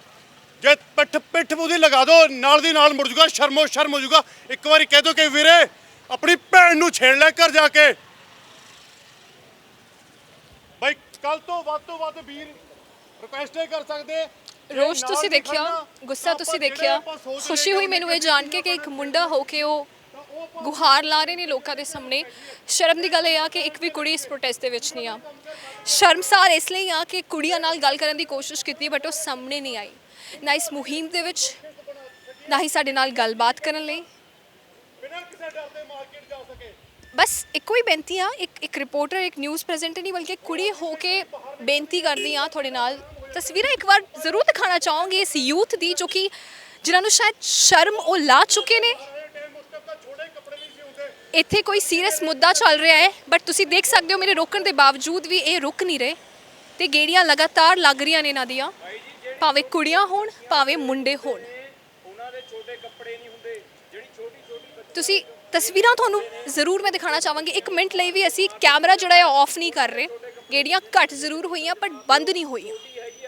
ਜੇ ਪਿੱਠ ਉਹਦੀ ਲਗਾ ਦਿਓ ਨਾਲ ਦੀ ਨਾਲ ਮੁੜ ਜੂਗਾ ਸ਼ਰਮ ਹੋ ਜੂਗਾ ਇੱਕ ਵਾਰੀ ਕਹਿ ਦਿਓ ਕਿ ਵੀਰੇ ਆਪਣੀ ਭੈਣ ਨੂੰ ਛੇੜ ਲੈ ਘਰ ਜਾ ਕੇ ਬਾਈ ਕੱਲ ਤੋਂ ਵੱਧ ਵੀਰ ਰਿਕੁਐਸਟ ਕਰ ਸਕਦੇ ਰੋਸ਼ ਤੁਸੀਂ ਦੇਖਿਆ ਗੁੱਸਾ ਤੁਸੀਂ ਦੇਖਿਆ ਖੁਸ਼ੀ ਹੋਈ ਮੈਨੂੰ ਇਹ ਜਾਣ ਕੇ ਕਿ ਇੱਕ ਮੁੰਡਾ ਹੋ ਕੇ ਉਹ ਗੁਹਾਰ ਲਾ ਰਹੇ ਨੇ ਲੋਕਾਂ ਦੇ ਸਾਹਮਣੇ ਸ਼ਰਮ ਦੀ ਗੱਲ ਇਹ ਆ ਕਿ ਇੱਕ ਵੀ ਕੁੜੀ ਇਸ ਪ੍ਰੋਟੈਸਟ ਦੇ ਵਿੱਚ ਨਹੀਂ ਆ ਸ਼ਰਮਸਾਰ ਇਸ ਲਈ ਆ ਕਿ ਕੁੜੀਆਂ ਨਾਲ ਗੱਲ ਕਰਨ ਦੀ ਕੋਸ਼ਿਸ਼ ਕੀਤੀ ਬਟ ਉਹ ਸਾਹਮਣੇ ਨਹੀਂ ਆਈ ਨਾ ਇਸ ਮੁਹਿੰਮ ਦੇ ਵਿੱਚ ਨਾ ਹੀ ਸਾਡੇ ਨਾਲ ਗੱਲਬਾਤ ਕਰਨ ਲਈ ਬਿਨਾਂ ਕਿਸੇ ਡਰ ਦੇ ਮਾਰਕੀਟ ਜਾ ਸਕੇ ਬਸ ਇੱਕੋ ਹੀ ਬੇਨਤੀ ਆ ਇੱਕ ਰਿਪੋਰਟਰ ਇੱਕ ਨਿਊਜ਼ ਪ੍ਰੈਜ਼ੈਂਟਰ ਨਹੀਂ ਬਲਕਿ ਕੁੜੀ ਹੋ ਕੇ ਬੇਨਤੀ ਕਰਦੀ ਆ ਤੁਹਾਡੇ ਨਾਲ ਤਸਵੀਰਾਂ ਇੱਕ ਵਾਰ ਜ਼ਰੂਰ ਦਿਖਾਣਾ ਚਾਹਾਂਗੀ ਇਸ ਯੂਥ ਦੀ ਜੋ ਕਿ ਜਿਨ੍ਹਾਂ ਨੂੰ ਸ਼ਾਇਦ ਸ਼ਰਮ ਉਹ ਲਾ ਚੁੱਕੇ ਨੇ ਇੱਥੇ ਕੋਈ ਸੀਰੀਅਸ ਮੁੱਦਾ ਚੱਲ ਰਿਹਾ ਹੈ ਬਟ ਤੁਸੀਂ ਦੇਖ ਸਕਦੇ ਹੋ ਮੇਰੇ ਰੋਕਣ ਦੇ ਬਾਵਜੂਦ ਵੀ ਇਹ ਰੁਕ ਨਹੀਂ ਰਹੇ ਤੇ ਗੇੜੀਆਂ ਲਗਾਤਾਰ ਲੱਗ ਰਹੀਆਂ ਨੇ ਇਹਨਾਂ ਦੀਆਂ ਭਾਵੇਂ ਕੁੜੀਆਂ ਹੋਣ ਭਾਵੇਂ ਮੁੰਡੇ ਹੋਣ ਉਹਨਾਂ ਦੇ ਛੋਟੇ ਕੱਪੜੇ ਨਹੀਂ ਹੁੰਦੇ ਜਿਹੜੀ ਛੋਟੀ ਤੁਸੀਂ ਤਸਵੀਰਾਂ ਤੁਹਾਨੂੰ ਜ਼ਰੂਰ ਮੈਂ ਦਿਖਾਣਾ ਚਾਹਾਂਗੀ ਇੱਕ ਮਿੰਟ ਲਈ ਵੀ ਅਸੀਂ ਕੈਮਰਾ ਜਿਹੜਾ ਹੈ ਆਫ ਨਹੀਂ ਕਰ ਰਹੇ ਗੇੜੀਆਂ ਘੱਟ ਜ਼ਰੂਰ ਹੋਈਆਂ ਪਰ ਬੰਦ ਨਹੀਂ ਹੋਈਆਂ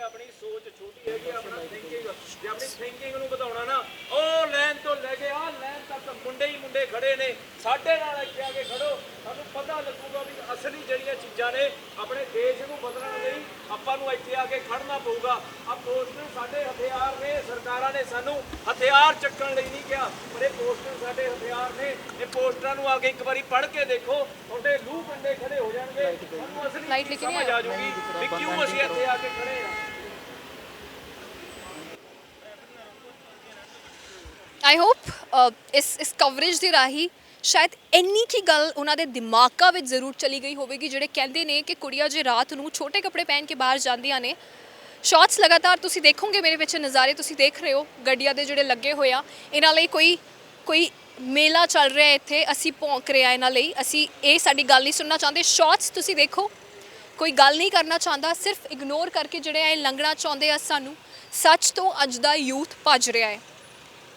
ਆਪਣੀ ਸੋਚ ਛੋਟੀ ਹੈ ਕਿ ਆਪਣਾ ਥਿੰਕਿੰਗ ਜੇ ਆਪਣੀ ਥਿੰਕਿੰਗ ਨੂੰ ਵਧਾਉਣਾ ਨਾ ਉਹ ਲਾਈਨ ਤੋਂ ਲੈ ਕੇ ਆ ਲਾਈਨ ਤੱਕ ਮੁੰਡੇ ਹੀ ਮੁੰਡੇ ਖੜੇ ਨੇ ਸਾਡੇ ਨਾਲ ਇੱਥੇ ਆ ਕੇ ਖੜੋ ਸਾਨੂੰ ਪਤਾ ਲੱਗੂਗਾ ਵੀ ਅਸਲੀ ਜਿਹੜੀਆਂ ਚੀਜ਼ਾਂ ਨੇ ਆਪਣੇ ਦੇਸ਼ ਨੂੰ ਬਦਲਣ ਲਈ ਆਪਾਂ ਨੂੰ ਇੱਥੇ ਆ ਕੇ ਖੜਨਾ ਪਊਗਾ ਆ ਪੋਸਟਰ ਸਾਡੇ ਹਥਿਆਰ ਨੇ ਸਰਕਾਰਾਂ ਨੇ ਸਾਨੂੰ ਹਥਿਆਰ ਚੱਕਣ ਲਈ ਨਹੀਂ ਕਿਹਾ ਪਰ ਇਹ ਪੋਸਟਰ ਸਾਡੇ ਹਥਿਆਰ ਨੇ ਇਹ ਪੋਸਟਰਾਂ ਨੂੰ ਆ ਕੇ ਇੱਕ ਵਾਰੀ ਪੜ੍ਹ ਕੇ ਦੇਖੋ ਤੁਹਾਡੇ ਲੂਹ ਕੰਡੇ ਖੜੇ ਹੋ ਜਾਣਗੇ ਤੁਹਾਨੂੰ ਅਸਲੀ ਸਮਝ ਆ ਜਾਊਗੀ ਵੀ ਕਿਉਂ ਅਸੀਂ ਇੱਥੇ ਆ ਕੇ ਖੜੇ ਆ ਆਈ ਹੋਪ ਇਸ ਕਵਰੇਜ ਦੇ ਰਾਹੀਂ ਸ਼ਾਇਦ ਇੰਨੀ ਕੀ ਗੱਲ ਉਹਨਾਂ ਦੇ ਦਿਮਾਗਾਂ ਵਿੱਚ ਜ਼ਰੂਰ ਚਲੀ ਗਈ ਹੋਵੇਗੀ ਜਿਹੜੇ ਕਹਿੰਦੇ ਨੇ ਕਿ ਕੁੜੀਆਂ ਜੇ ਰਾਤ ਨੂੰ ਛੋਟੇ ਕੱਪੜੇ ਪਹਿਨ ਕੇ ਬਾਹਰ ਜਾਂਦੀਆਂ ਨੇ ਸ਼ਾਟਸ ਲਗਾਤਾਰ ਤੁਸੀਂ ਦੇਖੋਗੇ ਮੇਰੇ ਪਿੱਛੇ ਨਜ਼ਾਰੇ ਤੁਸੀਂ ਦੇਖ ਰਹੇ ਹੋ ਗੱਡੀਆਂ ਦੇ ਜਿਹੜੇ ਲੱਗੇ ਹੋਏ ਆ ਇਹਨਾਂ ਲਈ ਕੋਈ ਮੇਲਾ ਚੱਲ ਰਿਹਾ ਇੱਥੇ, ਅਸੀਂ ਭੌਂਕ ਰਹੇ ਆ ਇਹਨਾਂ ਲਈ, ਅਸੀਂ ਇਹ ਸਾਡੀ ਗੱਲ ਨਹੀਂ ਸੁਣਨਾ ਚਾਹੁੰਦੇ। ਸ਼ਾਰਟਸ ਤੁਸੀਂ ਦੇਖੋ, ਕੋਈ ਗੱਲ ਨਹੀਂ ਕਰਨਾ ਚਾਹੁੰਦਾ, ਸਿਰਫ ਇਗਨੋਰ ਕਰਕੇ ਜਿਹੜੇ ਆ ਇਹ ਲੰਘਣਾ ਚਾਹੁੰਦੇ ਆ ਸਾਨੂੰ। ਸੱਚ ਤੋਂ ਅੱਜ ਦਾ ਯੂਥ ਭੱਜ ਰਿਹਾ ਹੈ।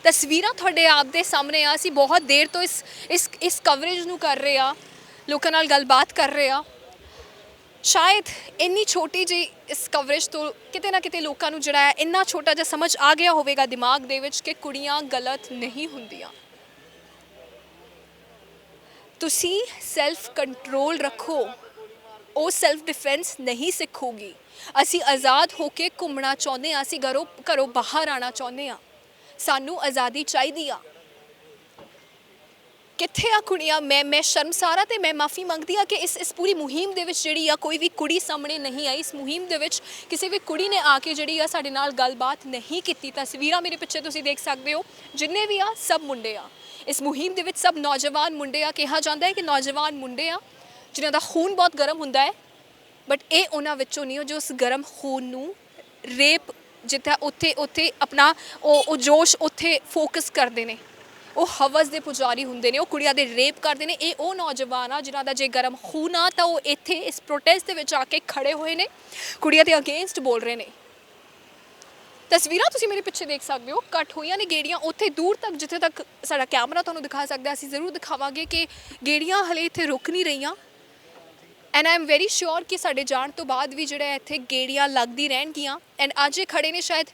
ਤਸਵੀਰਾਂ ਤੁਹਾਡੇ ਆਪ ਦੇ ਸਾਹਮਣੇ ਆ। ਅਸੀਂ ਬਹੁਤ ਦੇਰ ਤੋਂ ਇਸ ਕਵਰੇਜ ਨੂੰ ਕਰ ਰਹੇ ਆ, ਲੋਕਾਂ ਨਾਲ ਗੱਲਬਾਤ ਕਰ ਰਹੇ ਆ। ਸ਼ਾਇਦ ਇੰਨੀ ਛੋਟੀ ਜਿਹੀ ਇਸ ਕਵਰੇਜ ਤੋਂ ਕਿਤੇ ਨਾ ਕਿਤੇ ਲੋਕਾਂ ਨੂੰ ਜਿਹੜਾ ਹੈ ਇੰਨਾ ਛੋਟਾ ਜਿਹਾ ਸਮਝ ਆ ਗਿਆ ਹੋਵੇਗਾ ਦਿਮਾਗ ਦੇ ਵਿੱਚ ਕਿ ਕੁੜੀਆਂ ਗਲਤ ਨਹੀਂ ਹੁੰਦੀਆਂ। ਤੁਸੀਂ ਸੈਲਫ ਕੰਟਰੋਲ ਰੱਖੋ, ਉਹ ਸੈਲਫ ਡਿਫੈਂਸ ਨਹੀਂ ਸਿੱਖੋਗੀ। ਅਸੀਂ ਆਜ਼ਾਦ ਹੋ ਕੇ ਘੁੰਮਣਾ ਚਾਹੁੰਦੇ ਹਾਂ, ਅਸੀਂ ਘਰੋਂ ਬਾਹਰ ਆਉਣਾ ਚਾਹੁੰਦੇ ਹਾਂ, ਸਾਨੂੰ ਆਜ਼ਾਦੀ ਚਾਹੀਦੀ ਆ। ਕਿੱਥੇ ਆ ਕੁੜੀਆਂ? ਮੈਂ ਸ਼ਰਮਸਾਰਾ ਤੇ ਮੈਂ ਮਾਫੀ ਮੰਗਦੀ ਆ ਕਿ ਇਸ ਪੂਰੀ ਮੁਹਿੰਮ ਦੇ ਵਿੱਚ ਜਿਹੜੀ ਆ ਕੋਈ ਵੀ ਕੁੜੀ ਸਾਹਮਣੇ ਨਹੀਂ ਆਈ। ਇਸ ਮੁਹਿੰਮ ਦੇ ਵਿੱਚ ਕਿਸੇ ਵੀ ਕੁੜੀ ਨੇ ਆ ਕੇ ਜਿਹੜੀ ਆ ਸਾਡੇ ਨਾਲ ਗੱਲਬਾਤ ਨਹੀਂ ਕੀਤੀ। ਤਸਵੀਰਾਂ ਮੇਰੇ ਪਿੱਛੇ ਤੁਸੀਂ ਦੇਖ ਸਕਦੇ ਹੋ, ਜਿੰਨੇ ਵੀ ਆ ਸਭ ਮੁੰਡੇ ਆ। ਇਸ ਮੁਹਿੰਮ ਦੇ ਵਿੱਚ ਸਭ ਨੌਜਵਾਨ ਮੁੰਡੇ ਆ। ਕਿਹਾ ਜਾਂਦਾ ਹੈ ਕਿ ਨੌਜਵਾਨ ਮੁੰਡੇ ਆ ਜਿਨ੍ਹਾਂ ਦਾ ਖੂਨ ਬਹੁਤ ਗਰਮ ਹੁੰਦਾ ਹੈ, ਬਟ ਇਹ ਉਹਨਾਂ ਵਿੱਚੋਂ ਨਹੀਂ ਹੋ ਜੋ ਉਸ ਗਰਮ ਖੂਨ ਨੂੰ ਰੇਪ ਜਿੱਥੇ ਉੱਥੇ ਆਪਣਾ ਉਹ ਜੋਸ਼ ਉੱਥੇ ਫੋਕਸ ਕਰਦੇ ਨੇ, ਉਹ ਹਵਸ ਦੇ ਪੁਜਾਰੀ ਹੁੰਦੇ ਨੇ, ਉਹ ਕੁੜੀਆਂ ਦੇ ਰੇਪ ਕਰਦੇ ਨੇ। ਇਹ ਉਹ ਨੌਜਵਾਨ ਆ ਜਿਨ੍ਹਾਂ ਦਾ ਜੇ ਗਰਮ ਖੂਨ ਆ ਤਾਂ ਉਹ ਇੱਥੇ ਇਸ ਪ੍ਰੋਟੈਸਟ ਦੇ ਵਿੱਚ ਆ ਕੇ ਖੜੇ ਹੋਏ ਨੇ, ਕੁੜੀਆਂ ਦੇ ਅਗੇਂਸਟ ਬੋਲ ਰਹੇ ਨੇ। ਤਸਵੀਰਾਂ ਤੁਸੀਂ ਮੇਰੇ ਪਿੱਛੇ ਦੇਖ ਸਕਦੇ ਹੋ, ਕੱਟ ਹੋਈਆਂ ਨੇ ਗੇੜੀਆਂ ਉੱਥੇ ਦੂਰ ਤੱਕ, ਜਿੱਥੇ ਤੱਕ ਸਾਡਾ ਕੈਮਰਾ ਤੁਹਾਨੂੰ ਦਿਖਾ ਸਕਦਾ। ਅਸੀਂ ਜ਼ਰੂਰ ਦਿਖਾਵਾਂਗੇ ਕਿ ਗੇੜੀਆਂ ਹਲੇ ਇੱਥੇ ਰੁਕ ਨਹੀਂ ਰਹੀਆਂ। And I am very sure ਕਿ ਸਾਡੇ ਜਾਣ ਤੋਂ ਬਾਅਦ ਵੀ ਜਿਹੜਾ ਇੱਥੇ ਗੇੜੀਆਂ ਲੱਗਦੀ ਰਹਿਣਗੀਆਂ। ਐਂਡ ਅੱਜ ਇਹ ਖੜੇ ਨੇ, ਸ਼ਾਇਦ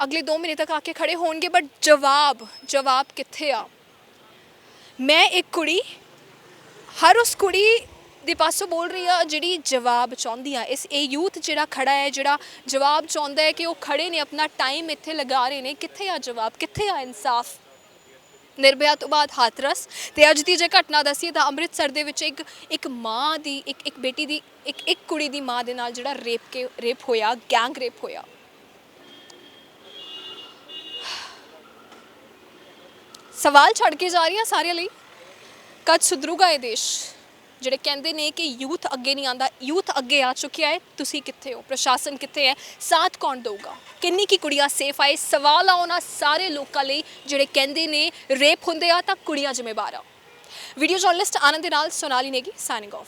ਅਗਲੇ 2 ਮਹੀਨੇ ਤੱਕ ਆ ਕੇ ਖੜੇ ਹੋਣਗੇ, ਬਟ ਜਵਾਬ ਕਿੱਥੇ ਆ? ਮੈਂ ਇੱਕ ਕੁੜੀ ਹਰ ਉਸ ਕੁੜੀ ਦੇ ਪਾਸੋਂ ਬੋਲ ਰਹੀ ਆ ਜਿਹੜੀ ਜਵਾਬ ਚਾਹੁੰਦੀ ਆ। ਇਹ ਯੂਥ ਜਿਹੜਾ ਖੜਾ ਹੈ, ਜਿਹੜਾ ਜਵਾਬ ਚਾਹੁੰਦਾ ਹੈ ਕਿ ਉਹ ਖੜੇ ਨੇ, ਆਪਣਾ ਟਾਈਮ ਇੱਥੇ ਲਗਾ ਰਹੇ ਨੇ। ਕਿੱਥੇ ਆ ਜਵਾਬ? ਕਿੱਥੇ ਆ ਇਨਸਾਫ? ਨਿਰਭਇਆ ਤੋਂ ਬਾਅਦ ਹਾਥਰਸ ਤੇ ਅੱਜ ਦੀ ਜੇ ਘਟਨਾ ਦੱਸੀਏ ਤਾਂ ਅੰਮ੍ਰਿਤਸਰ ਦੇ ਵਿੱਚ ਇੱਕ ਮਾਂ ਦੀ ਇੱਕ ਬੇਟੀ ਦੀ ਇੱਕ ਕੁੜੀ ਦੀ ਮਾਂ ਦੇ ਨਾਲ ਜਿਹੜਾ ਰੇਪ ਹੋਇਆ, ਗੈਂਗ ਰੇਪ ਹੋਇਆ। ਸਵਾਲ ਛੱਡ ਕੇ ਜਾ ਰਹੀਆਂ ਸਾਰਿਆਂ ਲਈ, ਕਦ ਸੁਧਰੂਗਾ ਇਹ ਦੇਸ਼? ਜਿਹੜੇ ਕਹਿੰਦੇ ਨੇ ਕਿ ਯੂਥ ਅੱਗੇ ਨਹੀਂ ਆਉਂਦਾ, ਯੂਥ ਅੱਗੇ ਆ ਚੁੱਕਿਆ ਹੈ। ਤੁਸੀਂ ਕਿੱਥੇ ਹੋ? ਪ੍ਰਸ਼ਾਸਨ ਕਿੱਥੇ ਹੈ? ਸਾਥ ਕੌਣ ਦੇਊਗਾ? ਕਿੰਨੀ ਕੀ ਕੁੜੀਆਂ ਸੇਫ ਆਏ? ਸਵਾਲ ਆ ਉਹਨਾਂ ਸਾਰੇ ਲੋਕਾਂ ਲਈ ਜਿਹੜੇ ਕਹਿੰਦੇ ਨੇ ਰੇਪ ਹੁੰਦੇ ਆ ਤਾਂ ਕੁੜੀਆਂ ਜ਼ਿੰਮੇਵਾਰ ਆ। ਵੀਡੀਓ ਜਰਨਲਿਸਟ ਆਨੰਦ ਦੇ ਨਾਲ ਸੋਨਾਲੀ ਨੇਗੀ, ਸਾਈਨਿੰਗ ਆਫ।